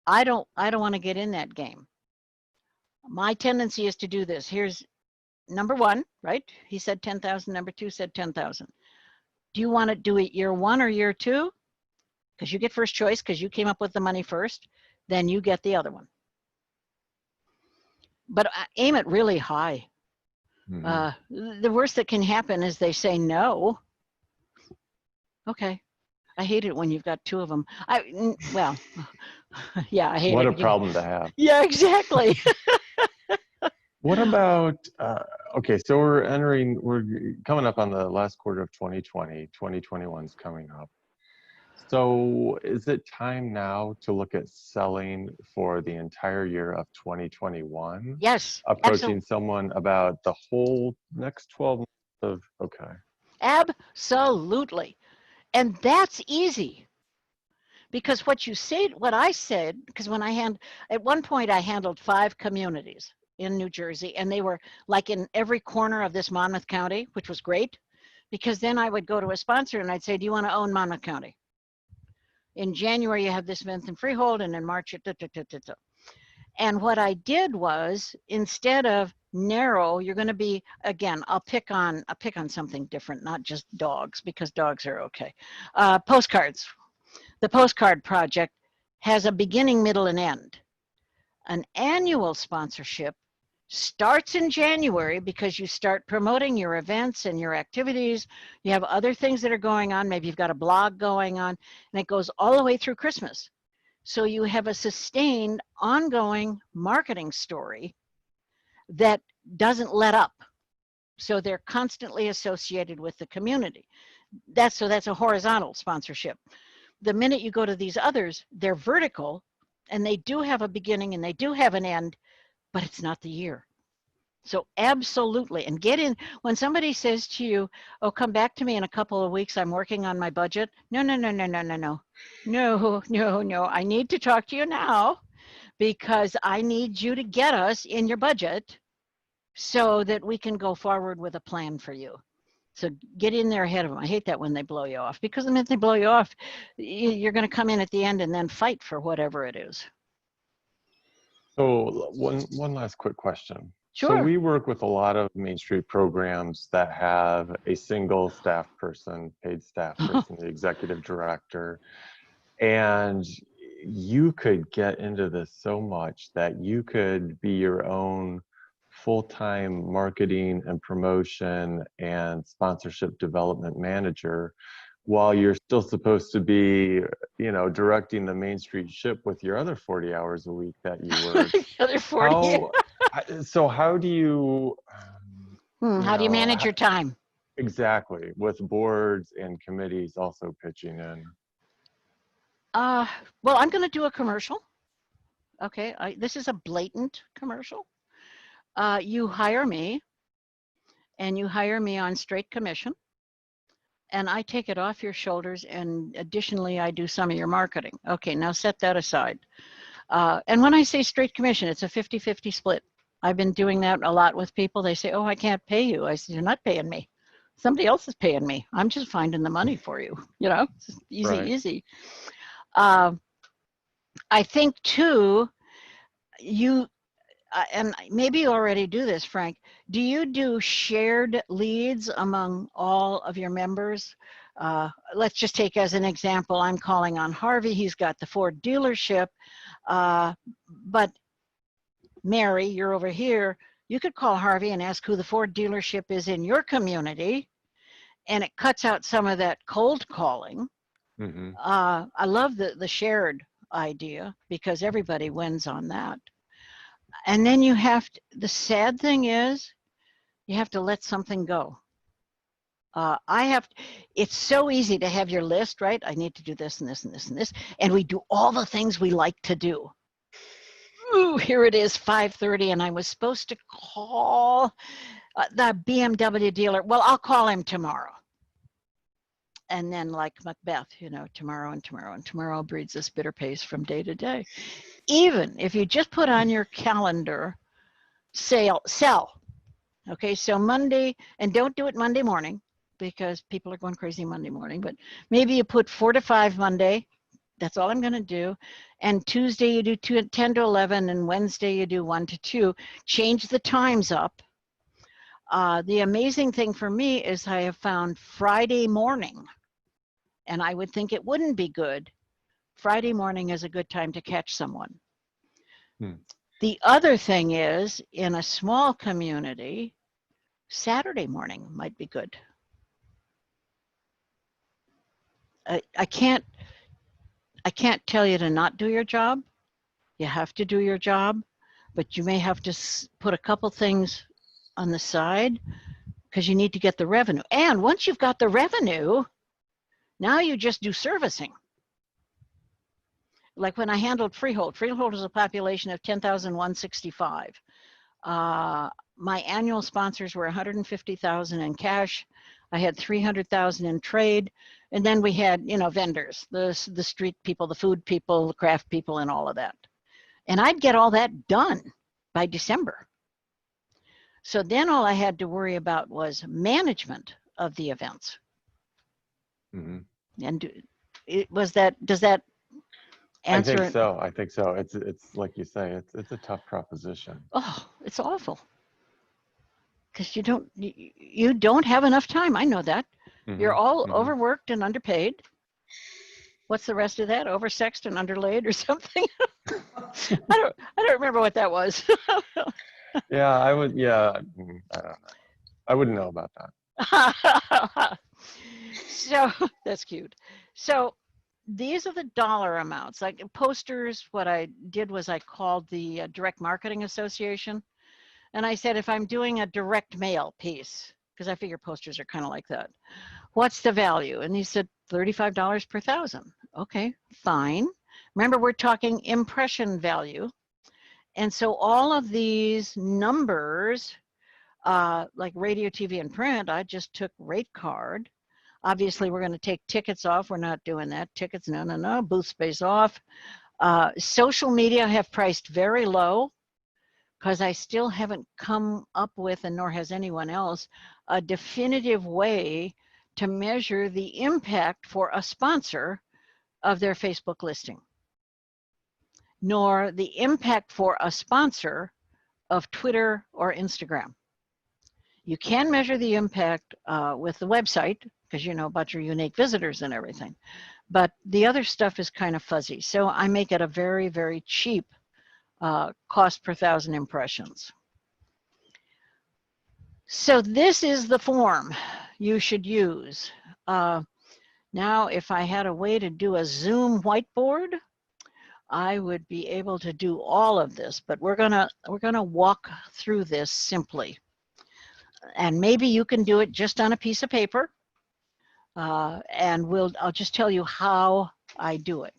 I don't want to get in that game. My tendency is to do this. Here's number 1, right? He said 10,000. Number 2 said 10,000. Do you want to do it year 1 or year 2? Because you get first choice because you came up with the money first. Then you get the other one. But aim it really high. Mm-hmm. The worst that can happen is they say no. Okay. I hate it when you've got 2 of them. Well, yeah, I hate it. What a problem to have. Yeah, exactly. What about, okay, so we're coming up on the last quarter of 2020, 2021's coming up. So is it time now to look at selling for the entire year of 2021? Yes. Approaching absolutely. someone about the whole next 12 months of, okay. Absolutely. And that's easy. Because what I said, because at one point I handled 5 communities in New Jersey, and they were like in every corner of this Monmouth County, which was great, because then I would go to a sponsor and I'd say, do you want to own Monmouth County? In January, you have this event in Freehold, and in March, And what I did was, instead of narrow, you're going to be, again, I'll pick on something different, not just dogs, because dogs are okay. Postcards. The postcard project has a beginning, middle, and end. An annual sponsorship starts in January because you start promoting your events and your activities. You have other things that are going on. Maybe you've got a blog going on, and it goes all the way through Christmas. So you have a sustained, ongoing marketing story that doesn't let up. So they're constantly associated with the community. That's a horizontal sponsorship. The minute you go to these others, they're vertical, and they do have a beginning and they do have an end, but it's not the year. So absolutely, and get in. When somebody says to you, oh, come back to me in a couple of weeks, I'm working on my budget. No. I need to talk to you now, because I need you to get us in your budget so that we can go forward with a plan for you. So get in there ahead of them. I hate that when they blow you off, because the minute they blow you off, you're going to come in at the end and then fight for whatever it is. So one last quick question. Sure. So we work with a lot of Main Street programs that have a single staff person, paid staff person, the executive director. And you could get into this so much that you could be your own full-time marketing and promotion and sponsorship development manager, while you're still supposed to be, directing the Main Street ship with your other 40 hours a week that you work. Other 40. So how do you, how do you manage your time? Exactly, with boards and committees also pitching in. Well, I'm going to do a commercial. Okay, this is a blatant commercial. You hire me, and you hire me on straight commission, and I take it off your shoulders, and additionally, I do some of your marketing. Okay, now set that aside. And when I say straight commission, it's a 50-50 split. I've been doing that a lot with people. They say, oh, I can't pay you. I said, you're not paying me. Somebody else is paying me. I'm just finding the money for you. It's just easy, Right. easy. I think too, and maybe you already do this, Frank, do you do shared leads among all of your members? Let's just take as an example, I'm calling on Harvey. He's got the Ford dealership, but Mary, you're over here. You could call Harvey and ask who the Ford dealership is in your community, and it cuts out some of that cold calling. Mm-hmm. I love the shared idea, because everybody wins on that. And then the sad thing is, you have to let something go. It's so easy to have your list, right? I need to do this and this and this and this. And we do all the things we like to do. Ooh, here it is, 5:30, and I was supposed to call the BMW dealer. Well, I'll call him tomorrow. And then, like Macbeth, tomorrow and tomorrow and tomorrow breeds this bitter pace from day to day. Even if you just put on your calendar, sell. Okay, so Monday, and don't do it Monday morning, because people are going crazy Monday morning, but maybe you put 4 to 5 Monday. That's all I'm going to do. And Tuesday you do 10 to 11, and Wednesday you do 1 to 2. Change the times up. The amazing thing for me is I have found Friday morning, and I would think it wouldn't be good. Friday morning is a good time to catch someone. The other thing is, in a small community, Saturday morning might be good. I can't tell you to not do your job. You have to do your job, but you may have to put a couple things on the side, because you need to get the revenue. And once you've got the revenue, now you just do servicing. Like when I handled Freehold. Freehold is a population of 10,165. My annual sponsors were 150,000 in cash. I had 300,000 in trade, and then we had, vendors, the street people, the food people, the craft people, and all of that. And I'd get all that done by December. So then all I had to worry about was management of the events. Mm-hmm. And does that? I think Answer. so. I think so. It's like you say, it's a tough proposition. Oh, it's awful. Because you don't have enough time. I know that. You're all overworked and underpaid. What's the rest of that? Oversexed and underlaid or something? I don't remember what that was. Yeah, I would. Yeah, I don't know. I wouldn't know about that. So that's cute. So these are the dollar amounts. Like posters, what I did was I called the Direct Marketing Association. And I said, if I'm doing a direct mail piece, because I figure posters are kind of like that, what's the value? And he said, $35 per thousand. Okay, fine. Remember, we're talking impression value. And so all of these numbers, like radio, TV, and print, I just took rate card. Obviously, we're going to take tickets off. We're not doing that. Tickets, no. Booth space off. Social media have priced very low, because I still haven't come up with, and nor has anyone else, a definitive way to measure the impact for a sponsor of their Facebook listing, nor the impact for a sponsor of Twitter or Instagram. You can measure the impact with the website, because you know about your unique visitors and everything, but the other stuff is kind of fuzzy. So I make it a very, very cheap cost per thousand impressions. So this is the form you should use. Now, if I had a way to do a Zoom whiteboard, I would be able to do all of this, but we're gonna walk through this simply. And maybe you can do it just on a piece of paper, and I'll just tell you how I do it.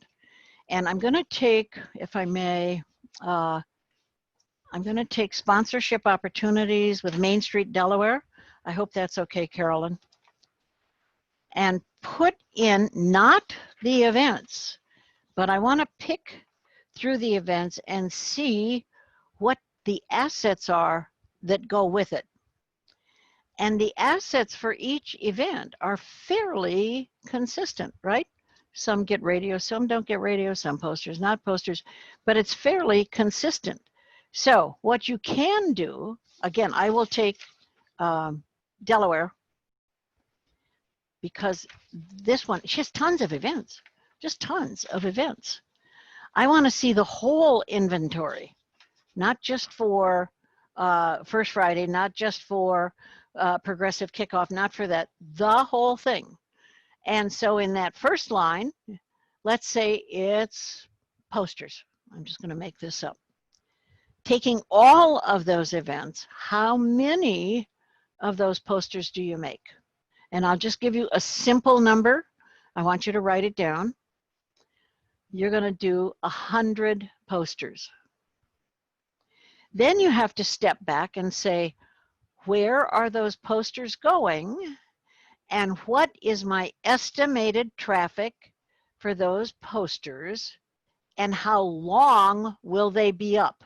And I'm gonna take, if I may, I'm going to take sponsorship opportunities with Main Street, Delaware. I hope that's okay, Carolyn. And put in not the events, but I want to pick through the events and see what the assets are that go with it. And the assets for each event are fairly consistent, right? Some get radio, some don't get radio, some posters, not posters, but it's fairly consistent. So what you can do, again, I will take Delaware, because this one, she has tons of events, just tons of events. I want to see the whole inventory, not just for First Friday, not just for Progressive Kickoff, not for that, the whole thing. And so in that first line, let's say it's posters. I'm just going to make this up. Taking all of those events, how many of those posters do you make? And I'll just give you a simple number. I want you to write it down. You're going to do 100 posters. Then you have to step back and say, where are those posters going? And what is my estimated traffic for those posters? And how long will they be up?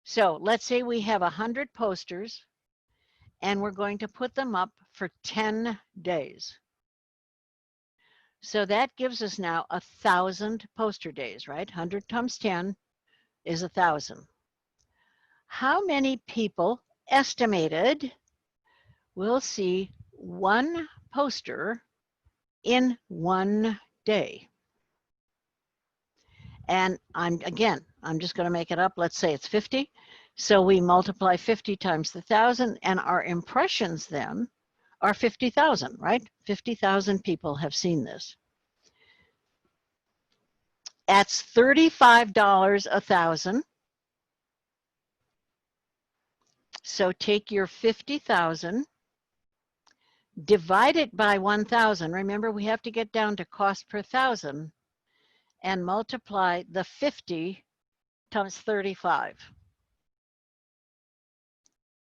So let's say we have 100 posters and we're going to put them up for 10 days. So that gives us now 1,000 poster days, right? 100 times 10 is 1,000. How many people estimated will see one poster in one day? And I'm just going to make it up. Let's say it's 50. So we multiply 50 times the 1,000, and our impressions then are 50,000, right? 50,000 people have seen this. That's $35 a thousand. So take your 50,000, divide it by 1,000. Remember, we have to get down to cost per thousand, and multiply the 50 times 35.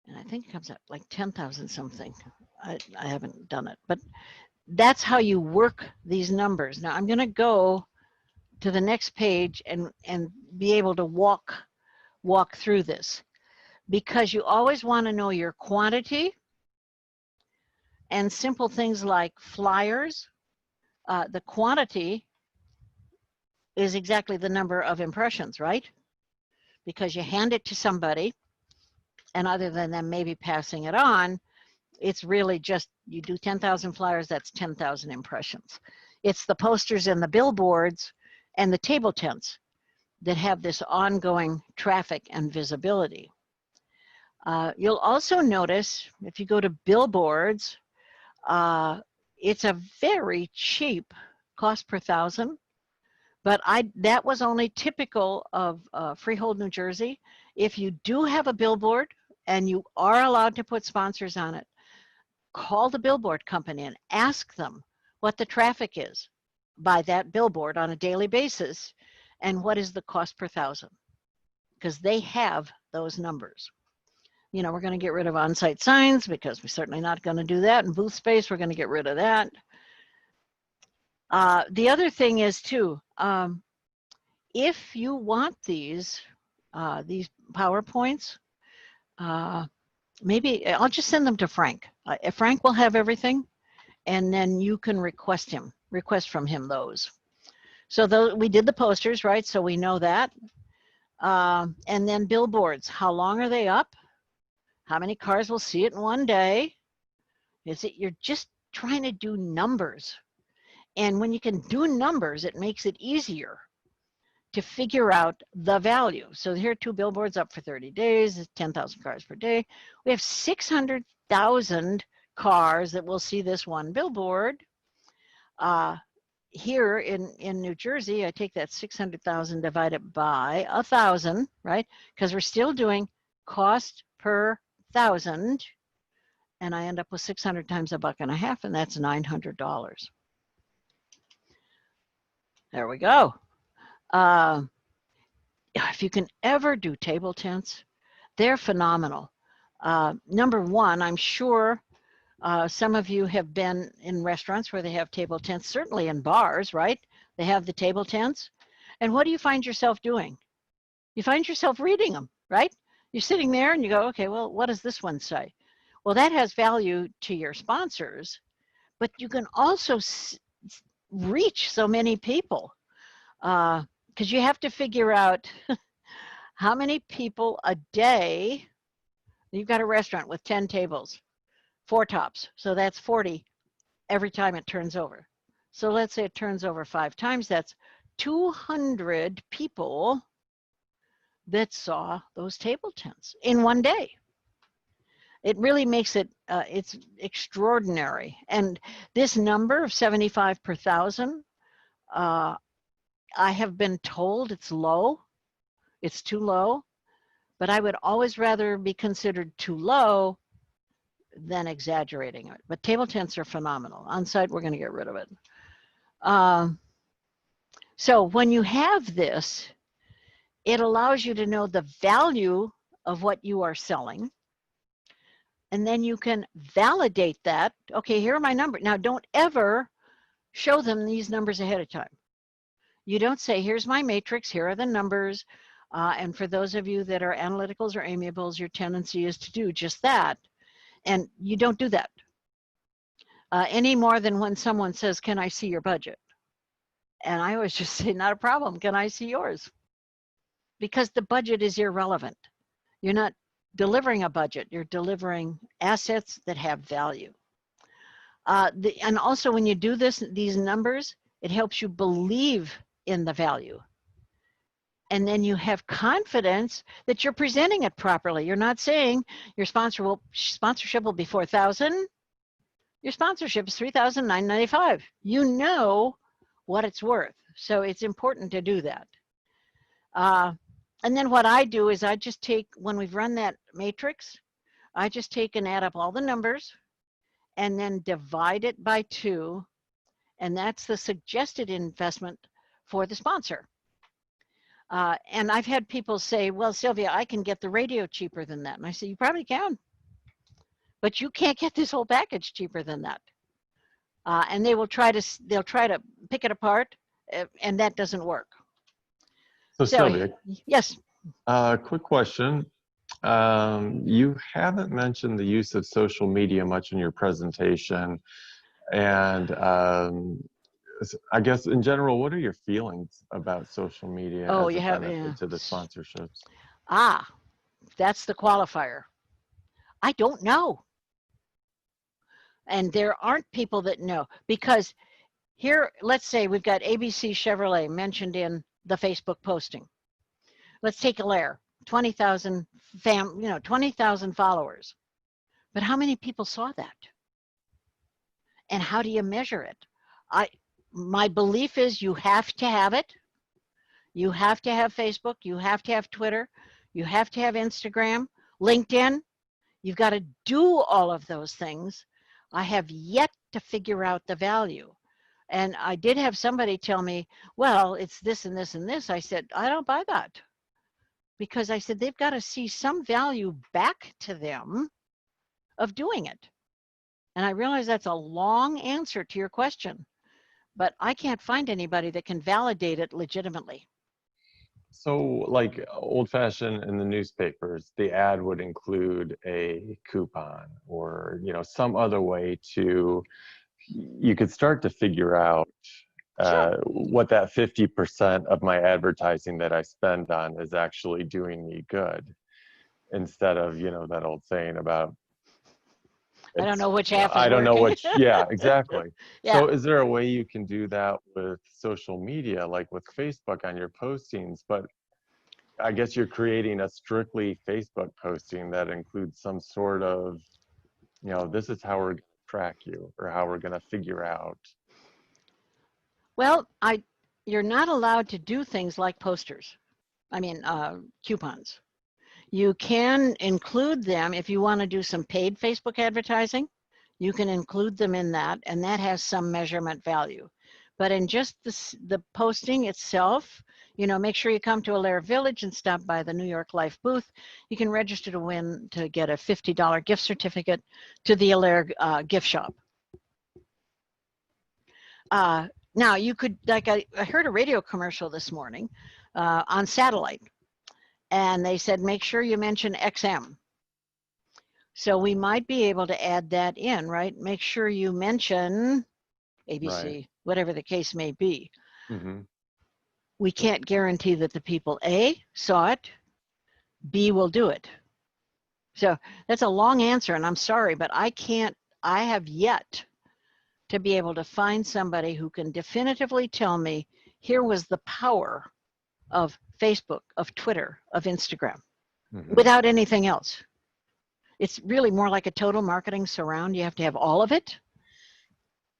And I think it comes out like 10,000 something. I haven't done it, but that's how you work these numbers. Now I'm going to go to the next page and be able to walk through this, because you always want to know your quantity, and simple things like flyers. The quantity is exactly the number of impressions, right? Because you hand it to somebody, and other than them maybe passing it on, it's really just, you do 10,000 flyers, that's 10,000 impressions. It's the posters and the billboards and the table tents that have this ongoing traffic and visibility. You'll also notice if you go to billboards, it's a very cheap cost per thousand, but that was only typical of Freehold, New Jersey. If you do have a billboard and you are allowed to put sponsors on it, call the billboard company and ask them what the traffic is by that billboard on a daily basis and what is the cost per thousand, because they have those numbers. You know, we're going to get rid of on-site signs because we're certainly not going to do that. And booth space, we're going to get rid of that. The other thing is too, if you want these PowerPoints, maybe I'll just send them to Frank. Frank will have everything, and then you can request from him those. So we did the posters, right? So we know that. And then billboards, how long are they up? How many cars will see it in one day? You're just trying to do numbers. And when you can do numbers, it makes it easier to figure out the value. So here are 2 billboards up for 30 days, 10,000 cars per day. We have 600,000 cars that will see this one billboard. Here in New Jersey, I take that 600,000 divided by 1,000, right? Because we're still doing cost per thousand, and I end up with 600 times $1.50, and that's $900. There we go. If you can ever do table tents, they're phenomenal. Number one, I'm sure some of you have been in restaurants where they have table tents, certainly in bars, right? They have the table tents. And what do you find yourself doing? You find yourself reading them, right? You're sitting there and you go, okay, well, what does this one say? Well, that has value to your sponsors, but you can also reach so many people because you have to figure out how many people a day. You've got a restaurant with 10 tables, 4 tops, so that's 40 every time it turns over. So let's say it turns over 5 times, that's 200 people that saw those table tents in one day. It really makes it, it's extraordinary. And this number of 75 per thousand, I have been told it's low, it's too low, but I would always rather be considered too low than exaggerating it. But table tents are phenomenal. On site, we're going to get rid of it. So when you have this, it allows you to know the value of what you are selling. And then you can validate that. Okay, here are my numbers. Now, don't ever show them these numbers ahead of time. You don't say, here's my matrix, here are the numbers. And for those of you that are analyticals or amiables, your tendency is to do just that. And you don't do that any more than when someone says, can I see your budget? And I always just say, not a problem. Can I see yours? Because the budget is irrelevant. You're not delivering a budget. You're delivering assets that have value. And also when you do these numbers, it helps you believe in the value. And then you have confidence that you're presenting it properly. You're not saying your sponsorship will be $4,000. Your sponsorship is $3,995. You know what it's worth. So it's important to do that. And then what I do is I just take, when we've run that matrix, I just take and add up all the numbers and then divide it by 2. And that's the suggested investment for the sponsor. And I've had people say, well, Sylvia, I can get the radio cheaper than that. And I say, you probably can, but you can't get this whole package cheaper than that. And they'll try to pick it apart, and that doesn't work. So Sylvia, yes. Quick question. You haven't mentioned the use of social media much in your presentation, and I guess in general, what are your feelings about social media Oh, as you a have, benefit to the sponsorships? That's the qualifier. I don't know. And there aren't people that know, because here, let's say we've got ABC Chevrolet mentioned in the Facebook posting. Let's take Alaire, 20,000 20,000 followers. But how many people saw that? And how do you measure it? My belief is you have to have it. You have to have Facebook, you have to have Twitter, you have to have Instagram, LinkedIn. You've got to do all of those things. I have yet to figure out the value. And I did have somebody tell me, well, it's this and this and this. I said, I don't buy that. Because I said, they've got to see some value back to them of doing it. And I realize that's a long answer to your question, but I can't find anybody that can validate it legitimately. So like old-fashioned in the newspapers, the ad would include a coupon or, you know, some other way to, you could start to figure out what that 50% of my advertising that I spend on is actually doing me good, instead of, you know, that old saying about, I don't know which half is I don't know working. which, yeah, exactly. Yeah. So is there a way you can do that with social media, like with Facebook on your postings, but I guess you're creating a strictly Facebook posting that includes some sort of, you know, this is how we're going to track you or how we're going to figure out. Well, you're not allowed to do things like posters. I mean, coupons. You can include them if you want to do some paid Facebook advertising. You can include them in that, and that has some measurement value. But in just the posting itself, you know, make sure you come to Alaire Village and stop by the New York Life booth. You can register to get a $50 gift certificate to the Alaire gift shop. Now, you could, like I heard a radio commercial this morning on satellite, and they said, make sure you mention XM. So we might be able to add that in, right? Make sure you mention ABC, right, whatever the case may be. Mm-hmm. We can't guarantee that the people, A, saw it, B, will do it. So that's a long answer, and I'm sorry, but I have yet to be able to find somebody who can definitively tell me, here was the power of Facebook, of Twitter, of Instagram, without anything else. It's really more like a total marketing surround. You have to have all of it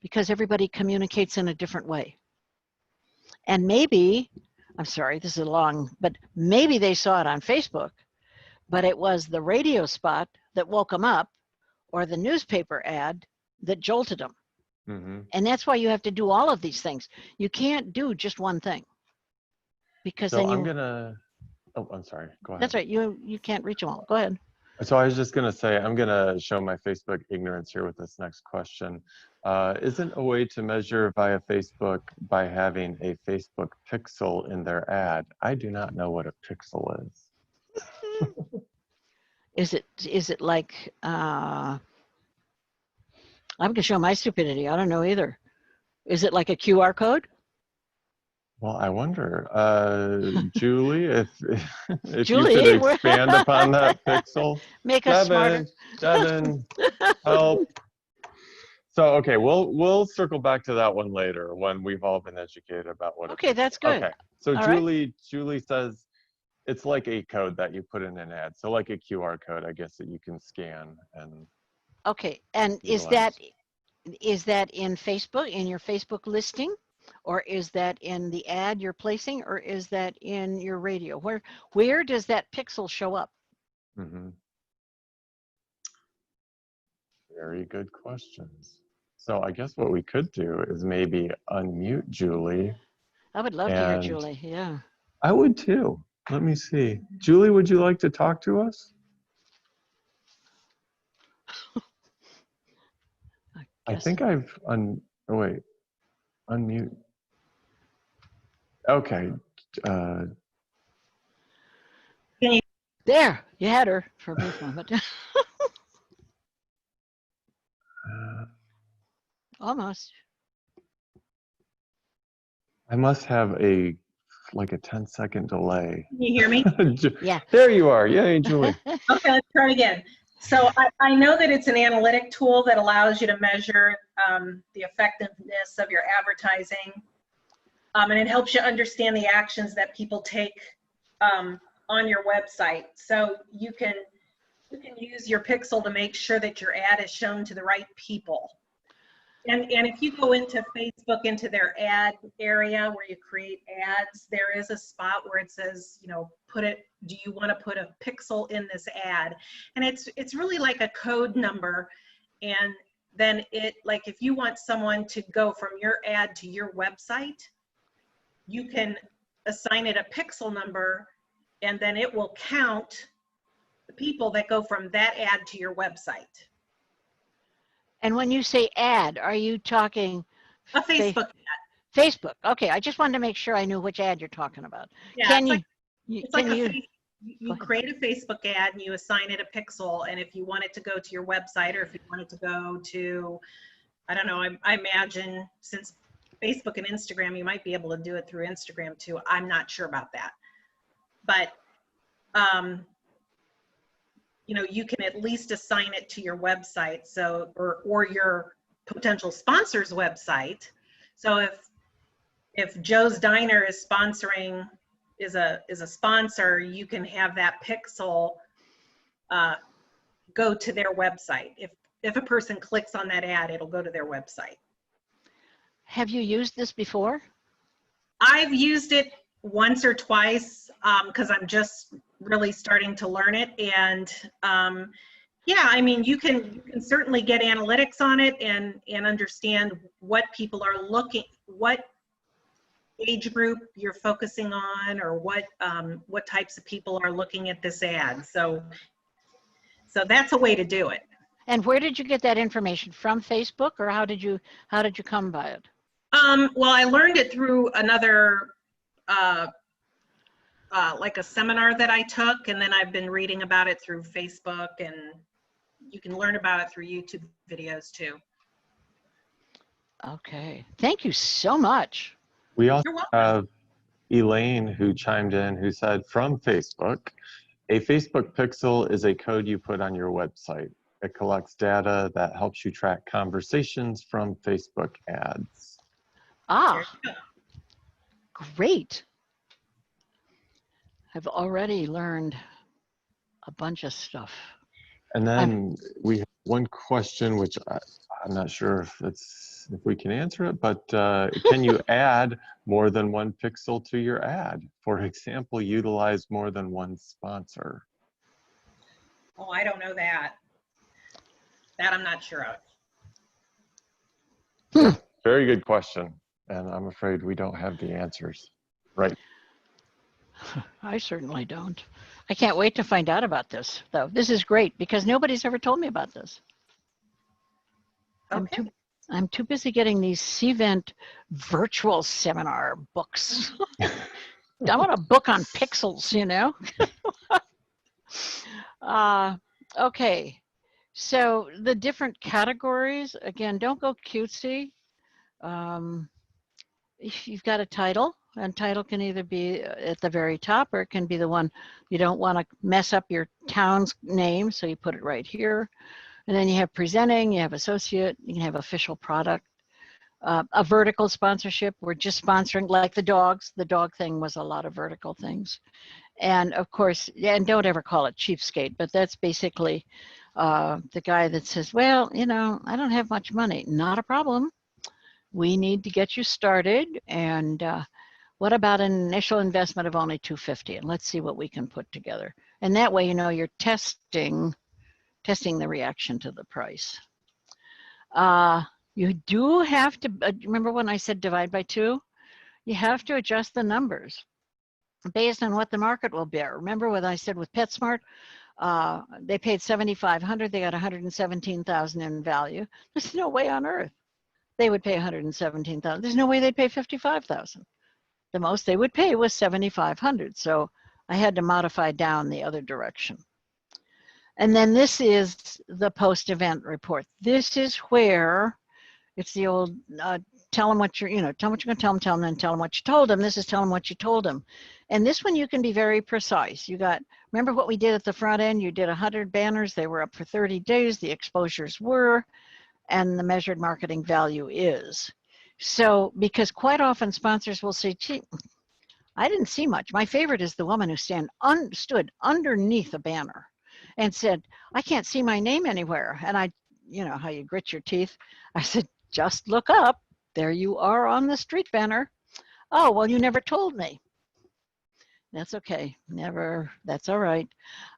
because everybody communicates in a different way. And maybe, I'm sorry, this is long, but maybe they saw it on Facebook, but it was the radio spot that woke them up or the newspaper ad that jolted them. And that's why you have to do all of these things. You can't do just one thing. Because so then I'm sorry, go ahead. That's right, you can't reach them all. Go ahead. So I was just going to say, I'm going to show my Facebook ignorance here with this next question. Isn't a way to measure via Facebook by having a Facebook pixel in their ad? I do not know what a pixel is. Is it like, I'm going to show my stupidity. I don't know either. Is it like a QR code? Well, I wonder, Julie, if Julie, you could expand upon that pixel. Make us smarter. Devin, help. So, okay, we'll circle back to that one later when we've all been educated about what. Okay, that's good. Okay, so all Julie says it's like a code that you put in an ad. So like a QR code, I guess, that you can scan and. Okay, and utilize. is that in Facebook, in your Facebook listing? Or is that in the ad you're placing, or is that in your radio? Where does that pixel show up? Very good questions. So I guess what we could do is maybe unmute Julie. I would love to hear Julie, yeah. I would too. Let me see. Julie, would you like to talk to us? I think I've oh wait, unmute. Okay. There, you had her for a brief moment. Almost. I must have like a 10-second delay. Can you hear me? Yeah. There you are. Yay, Julie. Okay, let's try it again. So I know that it's an analytic tool that allows you to measure the effectiveness of your advertising, and it helps you understand the actions that people take on your website. So you can use your pixel to make sure that your ad is shown to the right people. And if you go into Facebook, into their ad area where you create ads, there is a spot where it says, you know, do you want to put a pixel in this ad? And it's really like a code number. And then like if you want someone to go from your ad to your website, you can assign it a pixel number, and then it will count the people that go from that ad to your website. And when you say ad, are you talking A Facebook ad. Facebook? Okay, I just wanted to make sure I knew which ad you're talking about. Yeah, Can it's you? like Can you? you create a Facebook ad and you assign it a pixel, and if you want it to go to your website, or if you want it to go to, I don't know, I imagine since Facebook and Instagram, you might be able to do it through Instagram too. I'm not sure about that. But you know, you can at least assign it to your website, so or your potential sponsor's website. So if Joe's Diner is sponsoring, is a sponsor, you can have that pixel go to their website. If a person clicks on that ad, it'll go to their website. Have you used this before? I've used it once or twice because I'm just really starting to learn it. And yeah, I mean, you can certainly get analytics on it and understand what people are what age group you're focusing on, or what types of people are looking at this ad. So that's a way to do it. And where did you get that information from? Facebook, or how did you come by it? Well, I learned it through another like a seminar that I took, and then I've been reading about it through Facebook, and you can learn about it through YouTube videos too. Okay, thank you so much. We also You're welcome. have Elaine who chimed in, who said, from Facebook, a Facebook pixel is a code you put on your website. It collects data that helps you track conversations from Facebook ads. Ah, great. I've already learned a bunch of stuff. And then we have one question, which I'm not sure if we can answer it, but can you add more than one pixel to your ad? For example, utilize more than one sponsor. Oh, I don't know that. That I'm not sure of. Very good question. And I'm afraid we don't have the answers. Right. I certainly don't. I can't wait to find out about this, though. This is great because nobody's ever told me about this. Okay. I'm too busy getting these CVent virtual seminar books. I want a book on pixels, you know? Okay, so the different categories, again, don't go cutesy. If you've got a title, and title can either be at the very top, or it can be the one you don't want to mess up your town's name, so you put it right here. And then you have presenting, you have associate, you can have official product. A vertical sponsorship, we're just sponsoring, like the dogs. The dog thing was a lot of vertical things. And of course, and don't ever call it cheapskate, but that's basically the guy that says, well, you know, I don't have much money. Not a problem. We need to get you started. And what about an initial investment of only $250? And let's see what we can put together. And that way, you know, you're testing the reaction to the price. You do have to, remember when I said divide by 2? You have to adjust the numbers based on what the market will bear. Remember what I said with PetSmart? They paid $7,500, they got $117,000 in value. There's no way on earth they would pay $117,000. There's no way they'd pay $55,000. The most they would pay was $7,500. So I had to modify down the other direction. And then this is the post-event report. This is where it's the old tell them what you're, tell them what you're going to tell them, then tell them what you told them. This is tell them what you told them. And this one you can be very precise. Remember what we did at the front end? You did 100 banners. They were up for 30 days. The exposures were, and the measured marketing value is. So, because quite often sponsors will say, gee, I didn't see much. My favorite is the woman who stood underneath a banner and said, I can't see my name anywhere. And I, how you grit your teeth. I said, just look up. There you are on the street banner. Oh, well, you never told me. That's okay. That's all right.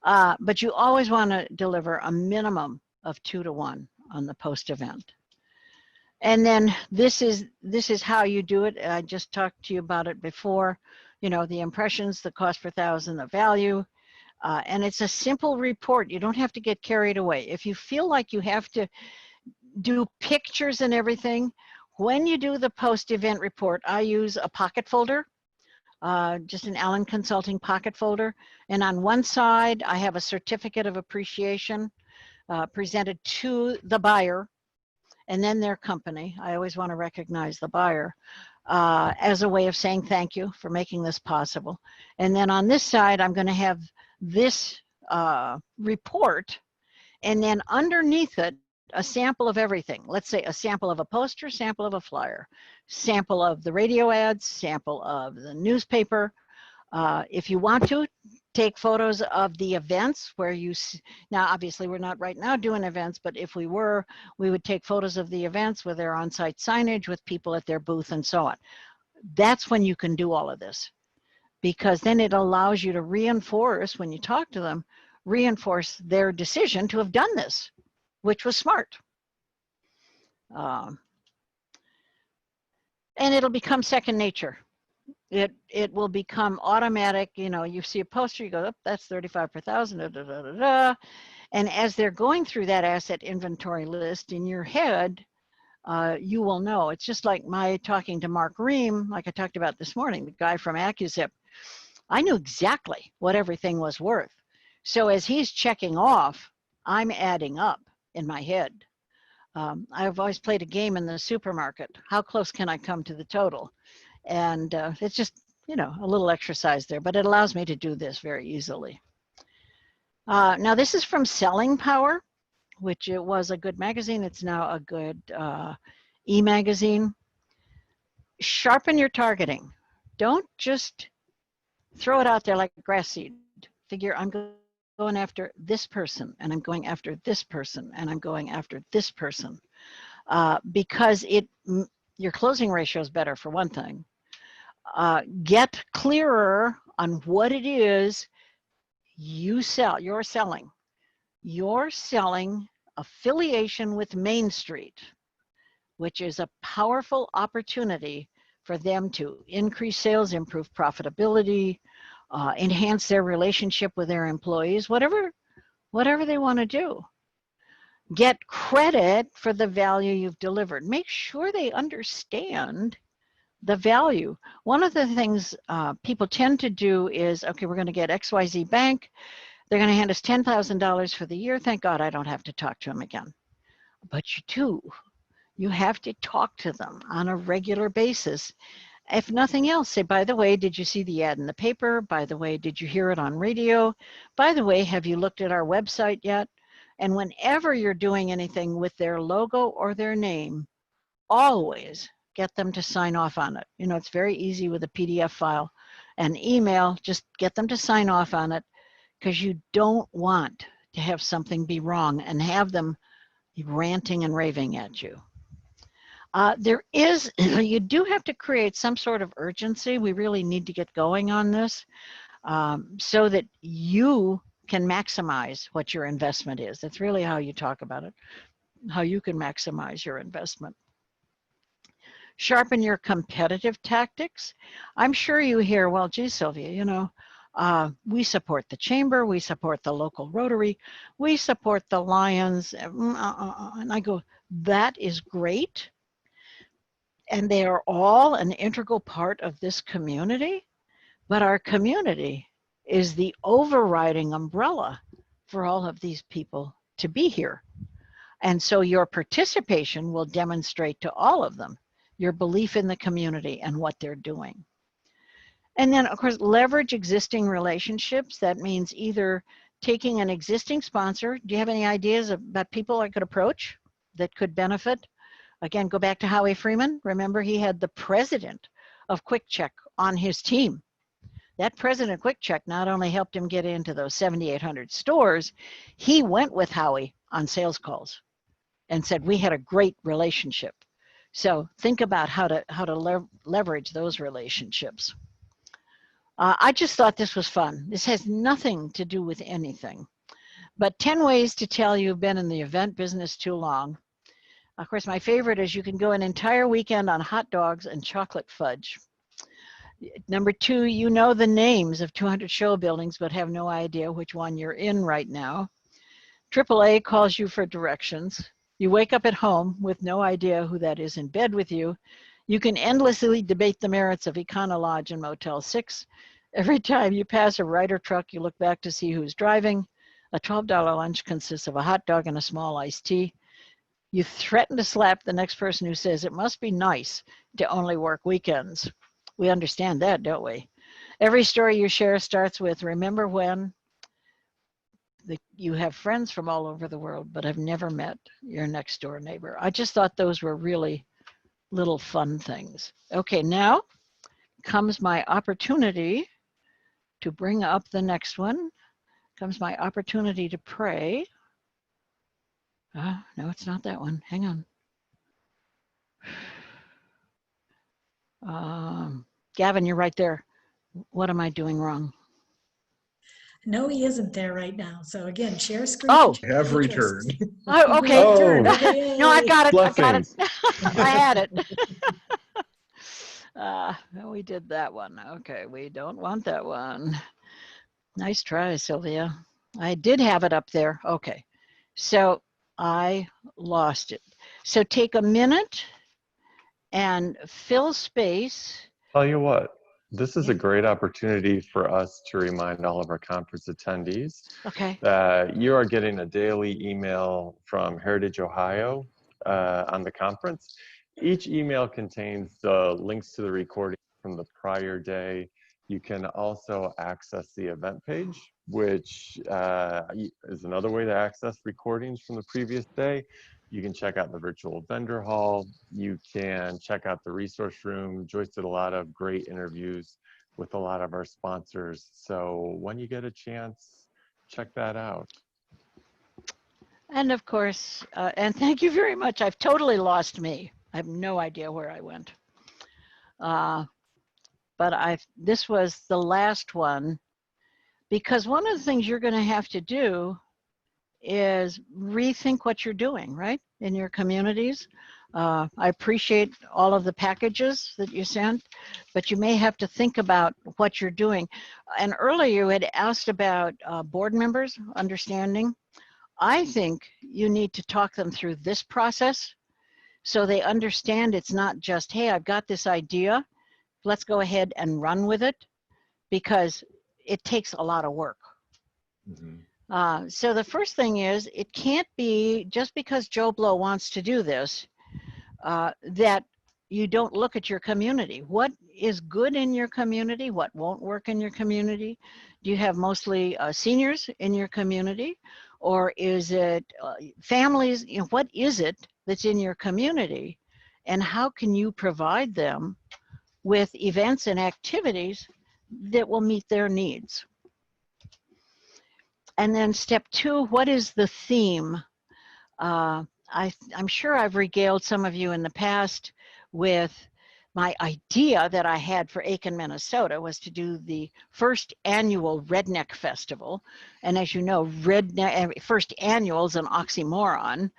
But you always want to deliver a minimum of 2 to 1 on the post event. And then this is how you do it. I just talked to you about it before. The impressions, the cost per thousand, the value. And it's a simple report. You don't have to get carried away. If you feel like you have to do pictures and everything, when you do the post-event report, I use a pocket folder, just an Allen Consulting pocket folder. And on one side, I have a certificate of appreciation presented to the buyer and then their company. I always want to recognize the buyer as a way of saying thank you for making this possible. And then on this side, I'm going to have this report, and then underneath it, a sample of everything. Let's say a sample of a poster, sample of a flyer, sample of the radio ads, sample of the newspaper. If you want to, take photos of the events where you, now obviously we're not right now doing events, but if we were, we would take photos of the events with their on-site signage, with people at their booth and so on. That's when you can do all of this, because then it allows you to reinforce, when you talk to them, reinforce their decision to have done this, which was smart. And it'll become second nature. It will become automatic. You see a poster, you go, oh, that's 35 per thousand, da, da, da, da, da. And as they're going through that asset inventory list in your head, you will know. It's just like my talking to Mark Ream, like I talked about this morning, the guy from AccuZip. I knew exactly what everything was worth. So as he's checking off, I'm adding up in my head. I've always played a game in the supermarket. How close can I come to the total? And it's just, a little exercise there, but it allows me to do this very easily. Now this is from Selling Power, which it was a good magazine. It's now a good e-magazine. Sharpen your targeting. Don't just throw it out there like grass seed. Figure, I'm going after this person, and I'm going after this person, and I'm going after this person, because your closing ratio is better, for one thing. Get clearer on what it is you sell. You're selling affiliation with Main Street, which is a powerful opportunity for them to increase sales, improve profitability, enhance their relationship with their employees, whatever they want to do. Get credit for the value you've delivered. Make sure they understand the value. One of the things people tend to do is, okay, we're going to get XYZ Bank. They're going to hand us $10,000 for the year. Thank God I don't have to talk to them again. But you do. You have to talk to them on a regular basis. If nothing else, say, by the way, did you see the ad in the paper? By the way, did you hear it on radio? By the way, have you looked at our website yet? And whenever you're doing anything with their logo or their name, always get them to sign off on it. It's very easy with a PDF file and email. Just get them to sign off on it, because you don't want to have something be wrong and have them ranting and raving at you. You do have to create some sort of urgency. We really need to get going on this so that you can maximize what your investment is. That's really how you talk about it, how you can maximize your investment. Sharpen your competitive tactics. I'm sure you hear, well, gee, Sylvia, we support the chamber, we support the local Rotary, we support the Lions, and I go, that is great. And they are all an integral part of this community, but our community is the overriding umbrella for all of these people to be here. And so your participation will demonstrate to all of them your belief in the community and what they're doing. And then, of course, leverage existing relationships. That means either taking an existing sponsor. Do you have any ideas about people I could approach that could benefit? Again, go back to Howie Freeman. Remember, he had the president of Quick Check on his team. That president of Quick Check not only helped him get into those 7,800 stores, he went with Howie on sales calls and said, we had a great relationship. So think about how to leverage those relationships. I just thought this was fun. This has nothing to do with anything. But 10 ways to tell you've been in the event business too long. Of course, my favorite is you can go an entire weekend on hot dogs and chocolate fudge. Number 2, you know the names of 200 show buildings, but have no idea which one you're in right now. AAA calls you for directions. You wake up at home with no idea who that is in bed with you. You can endlessly debate the merits of Econo Lodge and Motel 6. Every time you pass a Ryder truck, you look back to see who's driving. A $12 lunch consists of a hot dog and a small iced tea. You threaten to slap the next person who says it must be nice to only work weekends. We understand that, don't we? Every story you share starts with, remember when? You have friends from all over the world, but have never met your next door neighbor. I just thought those were really little fun things. Okay, now comes my opportunity to bring up the next one. Comes my opportunity to pray. No, it's not that one. Hang on. Gavin, you're right there. What am I doing wrong? No, he isn't there right now. So again, share screen. Oh, have returned. Oh, okay. Oh. Okay. No, I got it. Blessings. I got it. I had it. No, we did that one. Okay, we don't want that one. Nice try, Sylvia. I did have it up there. Okay, so I lost it. So take a minute and fill space. Tell you what, this is a great opportunity for us to remind all of our conference attendees Okay. that you are getting a daily email from Heritage Ohio on the conference. Each email contains the links to the recording from the prior day. You can also access the event page, which is another way to access recordings from the previous day. You can check out the virtual vendor hall. You can check out the resource room. Joyce did a lot of great interviews with a lot of our sponsors. So when you get a chance, check that out. And of course, and thank you very much. I've totally lost me. I have no idea where I went. But this was the last one, because one of the things you're going to have to do is rethink what you're doing, right, in your communities. I appreciate all of the packages that you sent, but you may have to think about what you're doing. And earlier you had asked about board members understanding. I think you need to talk them through this process so they understand it's not just, hey, I've got this idea, let's go ahead and run with it, because it takes a lot of work. Mm-hmm. So the first thing is, it can't be just because Joe Blow wants to do this, that you don't look at your community. What is good in your community? What won't work in your community? Do you have mostly seniors in your community? Or is it families? You know, what is it that's in your community? And how can you provide them with events and activities that will meet their needs? And then step 2, what is the theme? I'm sure I've regaled some of you in the past with my idea that I had for Aiken, Minnesota, was to do the first annual Redneck Festival. And as you know, first annual is an oxymoron.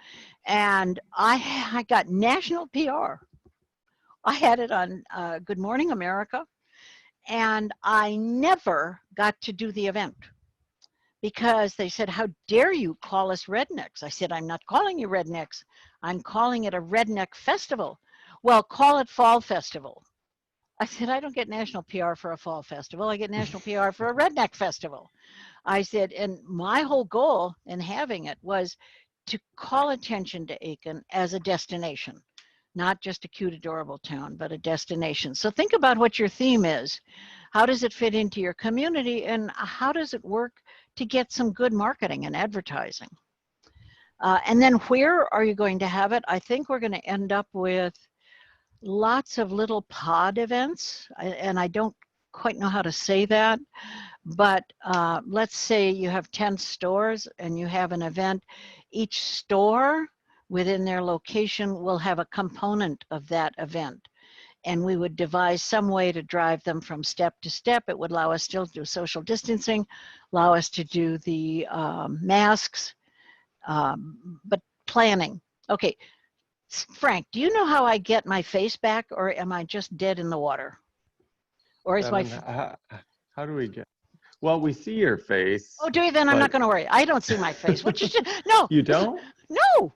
And I got national PR. I had it on Good Morning America, and I never got to do the event because they said, how dare you call us rednecks? I said, I'm not calling you rednecks. I'm calling it a redneck festival. Well, call it Fall Festival. I said, I don't get national PR for a fall festival. I get national PR for a redneck festival. I said, and my whole goal in having it was to call attention to Aiken as a destination. not just a cute, adorable town, but a destination. So think about what your theme is. How does it fit into your community, and how does it work to get some good marketing and advertising? And then where are you going to have it? I think we're going to end up with lots of little pod events, and I don't quite know how to say that, but let's say you have 10 stores and you have an event. Each store within their location will have a component of that event, and we would devise some way to drive them from step to step. It would allow us still to do social distancing, allow us to do the masks, but planning. Okay, Frank, do you know how I get my face back, or am I just dead in the water? Or is Devin, how do we get? Well, we see your face. Oh, do you? Then I'm not going to worry. I don't see my face. What you should, no. You don't? No,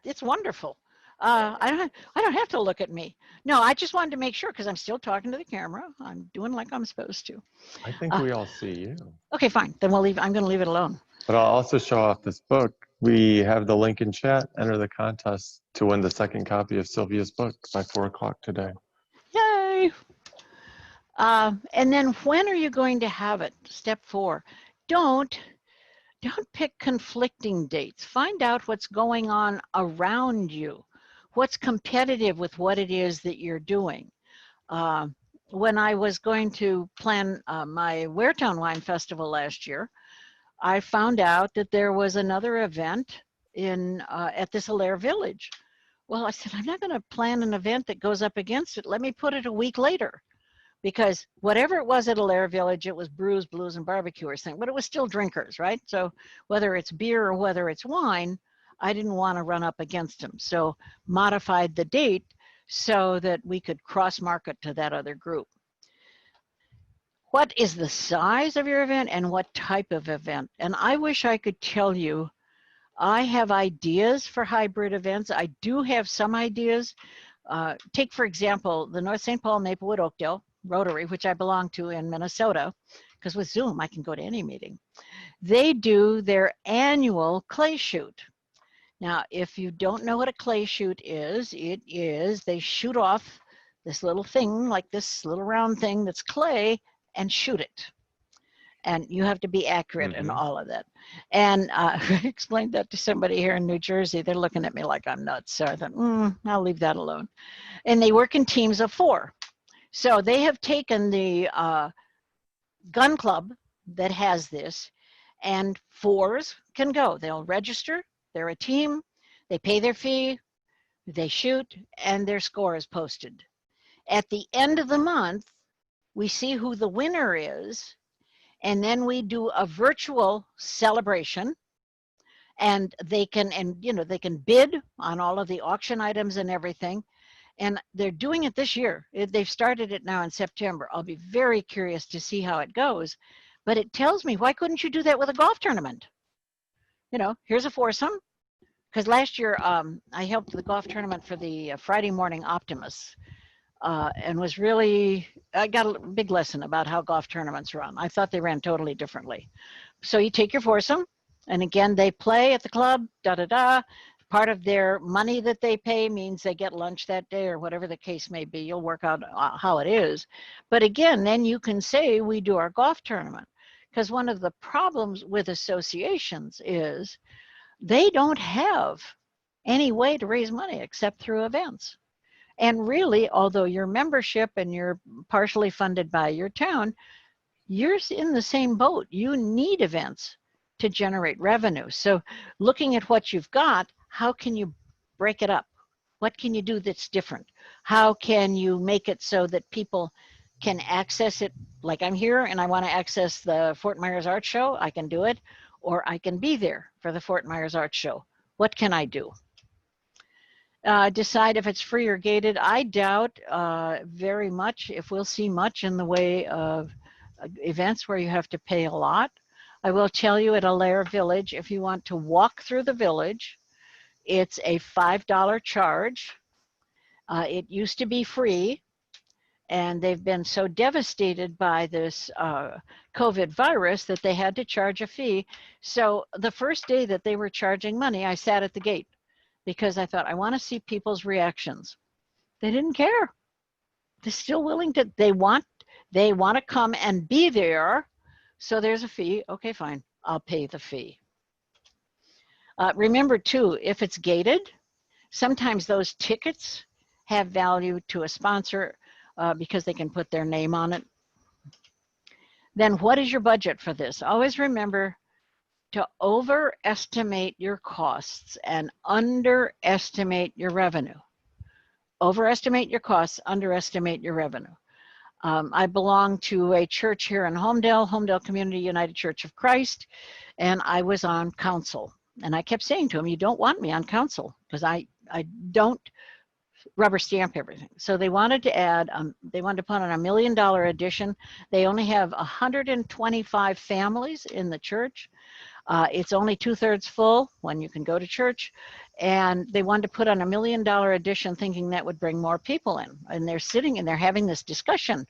it's wonderful. I don't have to look at me. No, I just wanted to make sure because I'm still talking to the camera. I'm doing like I'm supposed to. I think we all see you. Okay, fine. Then we'll leave. I'm going to leave it alone. But I'll also show off this book. We have the link in chat. Enter the contest to win the second copy of Sylvia's book by 4 o'clock today. Yay! And then when are you going to have it? Step 4. Don't pick conflicting dates. Find out what's going on around you. What's competitive with what it is that you're doing. When I was going to plan my Waretown Wine Festival last year, I found out that there was another event in at this Allaire Village. Well, I said, I'm not going to plan an event that goes up against it. Let me put it a week later. Because whatever it was at Allaire Village, it was brews, blues, and barbecue or something, but it was still drinkers, right? So whether it's beer or whether it's wine, I didn't want to run up against them. So modified the date so that we could cross-market to that other group. What is the size of your event and what type of event? And I wish I could tell you, I have ideas for hybrid events. I do have some ideas. Take, for example, the North St. Paul, Maplewood, Oakdale Rotary, which I belong to in Minnesota, because with Zoom, I can go to any meeting. They do their annual clay shoot. Now, if you don't know what a clay shoot is, it is they shoot off this little thing, like this little round thing that's clay, and shoot it. And you have to be accurate in all of that. And I explained that to somebody here in New Jersey. They're looking at me like I'm nuts. So I thought, I'll leave that alone. And they work in teams of 4. So they have taken the gun club that has this, and 4s can go. They'll register, they're a team, they pay their fee, they shoot, and their score is posted. At the end of the month, we see who the winner is, and then we do a virtual celebration, and they can, they can bid on all of the auction items and everything. And they're doing it this year. They've started it now in September. I'll be very curious to see how it goes. But it tells me, why couldn't you do that with a golf tournament? Here's a foursome. Because last year, I helped the golf tournament for the Friday Morning Optimists. And I got a big lesson about how golf tournaments run. I thought they ran totally differently. So you take your foursome, and again, they play at the club, da-da-da. Part of their money that they pay means they get lunch that day or whatever the case may be. You'll work out how it is. But again, then you can say we do our golf tournament. Because one of the problems with associations is they don't have any way to raise money except through events. And really, although your membership and you're partially funded by your town, you're in the same boat. You need events to generate revenue. So looking at what you've got, how can you break it up? What can you do that's different? How can you make it so that people can access it? Like I'm here and I want to access the Fort Myers Art Show, I can do it, or I can be there for the Fort Myers Art Show. What can I do? Decide if it's free or gated. I doubt very much if we'll see much in the way of events where you have to pay a lot. I will tell you at Allaire Village, if you want to walk through the village, it's a $5 charge. It used to be free, and they've been so devastated by this COVID virus that they had to charge a fee. So the first day that they were charging money, I sat at the gate because I thought, I want to see people's reactions. They didn't care. They're still willing to, they want to come and be there. So there's a fee. Okay, fine. I'll pay the fee. Remember too, if it's gated, sometimes those tickets have value to a sponsor because they can put their name on it. Then what is your budget for this? Always remember to overestimate your costs and underestimate your revenue. Overestimate your costs, underestimate your revenue. I belong to a church here in Homedale Community United Church of Christ, and I was on council. And I kept saying to them, you don't want me on council because I don't rubber stamp everything. So they wanted to add, they wanted to put on $1 million addition. They only have 125 families in the church. It's only 2/3 full when you can go to church. And they wanted to put on $1 million addition thinking that would bring more people in. And they're sitting and they're having this discussion.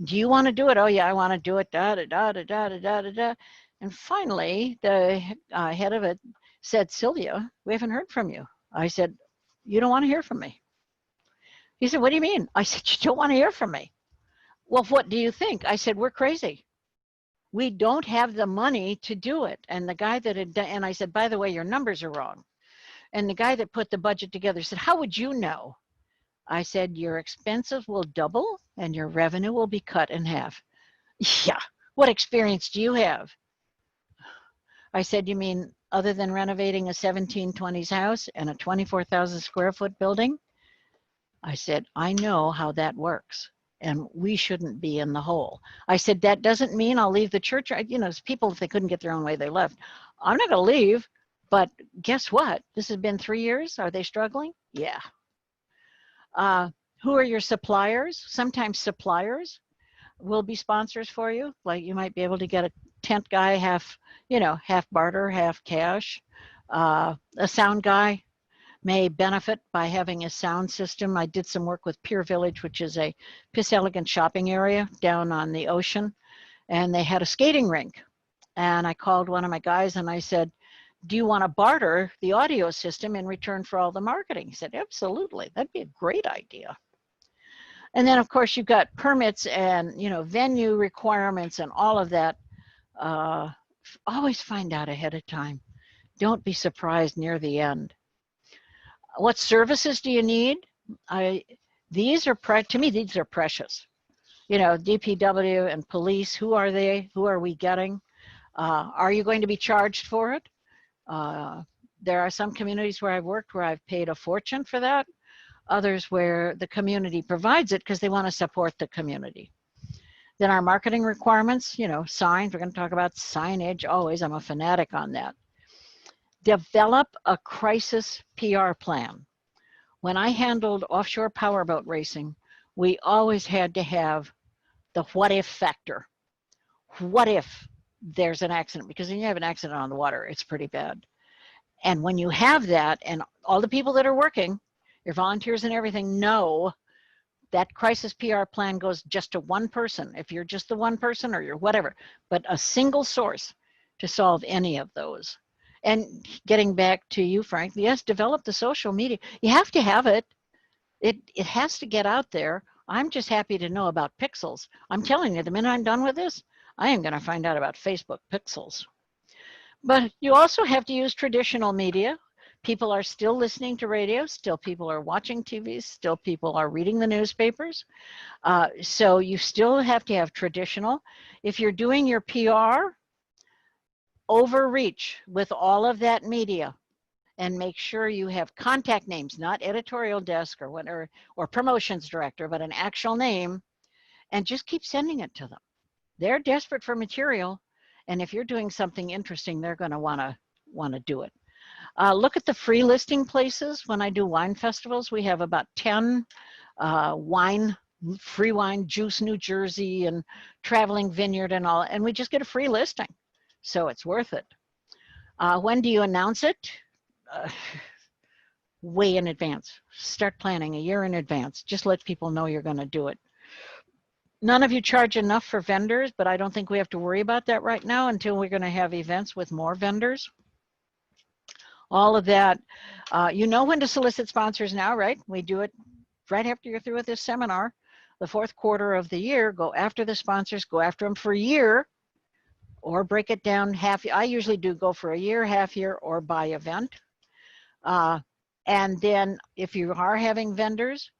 Do you want to do it? Oh yeah, I want to do it. Da, da, da, da, da, da, da, da. And finally, the head of it said, Sylvia, we haven't heard from you. I said, you don't want to hear from me. He said, what do you mean? I said, you don't want to hear from me. Well, what do you think? I said, we're crazy. We don't have the money to do it. And the guy that had done, and I said, by the way, your numbers are wrong. And the guy that put the budget together said, how would you know? I said, your expenses will double and your revenue will be cut in half. Yeah, what experience do you have? I said, you mean other than renovating a 1720s house and a 24,000 square foot building? I said, I know how that works and we shouldn't be in the hole. I said, that doesn't mean I'll leave the church. You know, people, if they couldn't get their own way, they left. I'm not going to leave, but guess what? This has been 3 years. Are they struggling? Yeah. Who are your suppliers? Sometimes suppliers will be sponsors for you. Like you might be able to get a tent guy, half barter, half cash. A sound guy may benefit by having a sound system. I did some work with Pier Village, which is a Piss Elegant shopping area down on the ocean, and they had a skating rink. And I called one of my guys and I said, do you want to barter the audio system in return for all the marketing? He said, absolutely, that'd be a great idea. And then of course you've got permits and venue requirements and all of that. Always find out ahead of time. Don't be surprised near the end. What services do you need? These are precious. DPW and police, who are they? Who are we getting? Are you going to be charged for it? There are some communities where I've worked where I've paid a fortune for that. Others where the community provides it because they want to support the community. Then our marketing requirements, signs, we're going to talk about signage always. I'm a fanatic on that. Develop a crisis PR plan. When I handled offshore powerboat racing, we always had to have the what if factor. What if there's an accident? Because when you have an accident on the water, it's pretty bad. And when you have that, and all the people that are working, your volunteers and everything know that crisis PR plan goes just to one person. If you're just the one person or you're whatever, but a single source to solve any of those. And getting back to you, Frank, yes, develop the social media. You have to have it. It has to get out there. I'm just happy to know about pixels. I'm telling you, the minute I'm done with this, I am going to find out about Facebook pixels. But you also have to use traditional media. People are still listening to radio, still people are watching TV, still people are reading the newspapers. So you still have to have traditional. If you're doing your PR, overreach with all of that media and make sure you have contact names, not editorial desk or whatever, or promotions director, but an actual name, and just keep sending it to them. They're desperate for material, and if you're doing something interesting, they're going to want to do it. Look at the free listing places. When I do wine festivals, we have about 10 free wine, Juice New Jersey and Traveling Vineyard and all, and we just get a free listing. So it's worth it. When do you announce it? Way in advance. Start planning a year in advance. Just let people know you're going to do it. None of you charge enough for vendors, but I don't think we have to worry about that right now until we're going to have events with more vendors. all of that. You know when to solicit sponsors now, right? We do it right after you're through with this seminar. The fourth quarter of the year, go after the sponsors, go after them for a year, or break it down half. I usually do go for a year, half year, or by event. And then if you are having vendors,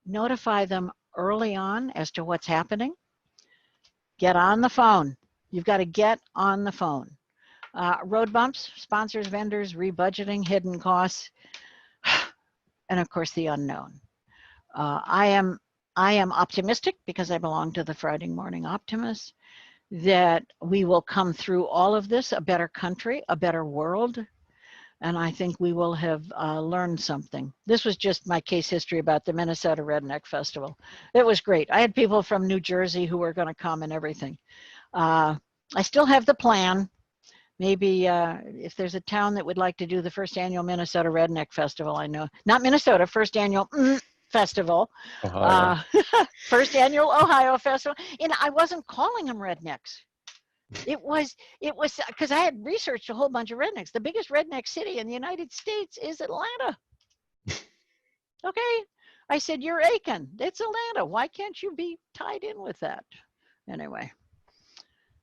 notify them early on as to what's happening. Get on the phone. You've got to get on the phone. Road bumps, sponsors, vendors, rebudgeting, hidden costs, and of course the unknown. I am optimistic, because I belong to the Friday Morning Optimists, that we will come through all of this a better country, a better world, and I think we will have learned something. This was just my case history about the Minnesota Redneck Festival. It was great. I had people from New Jersey who were going to come and everything. I still have the plan. Maybe if there's a town that would like to do the first annual Minnesota Redneck Festival, I know, not Minnesota, first annual festival, first annual Ohio Festival. And I wasn't calling them rednecks. It was because I had researched a whole bunch of rednecks. The biggest redneck city in the United States is Atlanta. Okay. I said, you're Aiken. It's Atlanta. Why can't you be tied in with that? Anyway.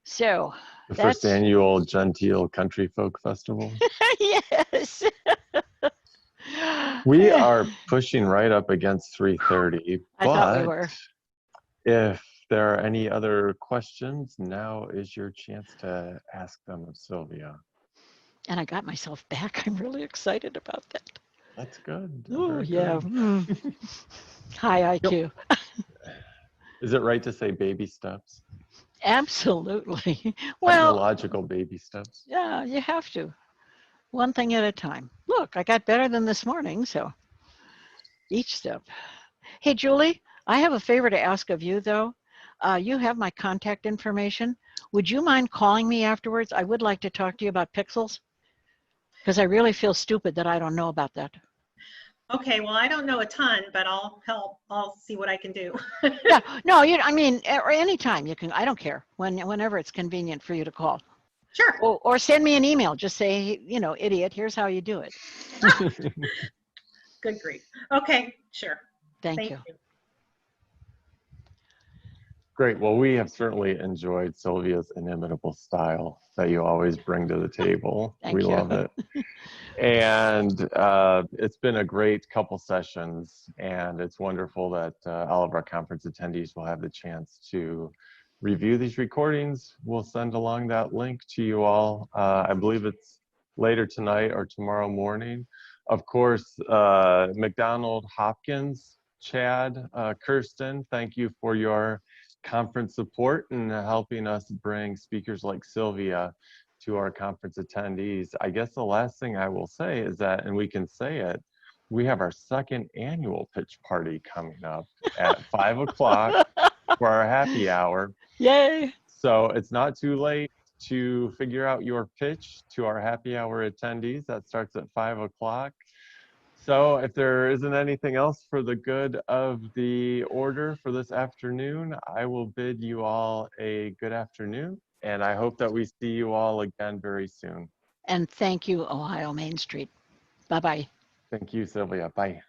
So the first annual Genteel Country Folk Festival. Yes. We are pushing right up against 3:30. I thought we were. If there are any other questions, now is your chance to ask them of Sylvia. And I got myself back. I'm really excited about that. That's good. Oh, yeah. High IQ. Is it right to say baby steps? Absolutely. Well, technological baby steps. Yeah, you have to. One thing at a time. Look, I got better than this morning, so each step. Hey, Julie, I have a favor to ask of you, though. You have my contact information. Would you mind calling me afterwards? I would like to talk to you about pixels, because I really feel stupid that I don't know about that. Okay, well, I don't know a ton, but I'll help. I'll see what I can do. Yeah, no, I mean, or anytime you can. I don't care. Whenever it's convenient for you to call. Sure. Or send me an email. Just say, idiot, here's how you do it. Good grief. Okay, sure. Thank you. Great. Well, we have certainly enjoyed Sylvia's inimitable style that you always bring to the table. We love it. And it's been a great couple sessions, and it's wonderful that all of our conference attendees will have the chance to review these recordings. We'll send along that link to you all. I believe it's later tonight or tomorrow morning. Of course, McDonald Hopkins, Chad, Kirsten, thank you for your conference support and helping us bring speakers like Sylvia to our conference attendees. I guess the last thing I will say is that, and we can say it, we have our second annual pitch party coming up at 5 o'clock for our happy hour. Yay. So it's not too late to figure out your pitch to our happy hour attendees. That starts at 5 o'clock. So if there isn't anything else for the good of the order for this afternoon, I will bid you all a good afternoon, and I hope that we see you all again very soon. And thank you, Ohio Main Street. Bye-bye. Thank you, Sylvia. Bye.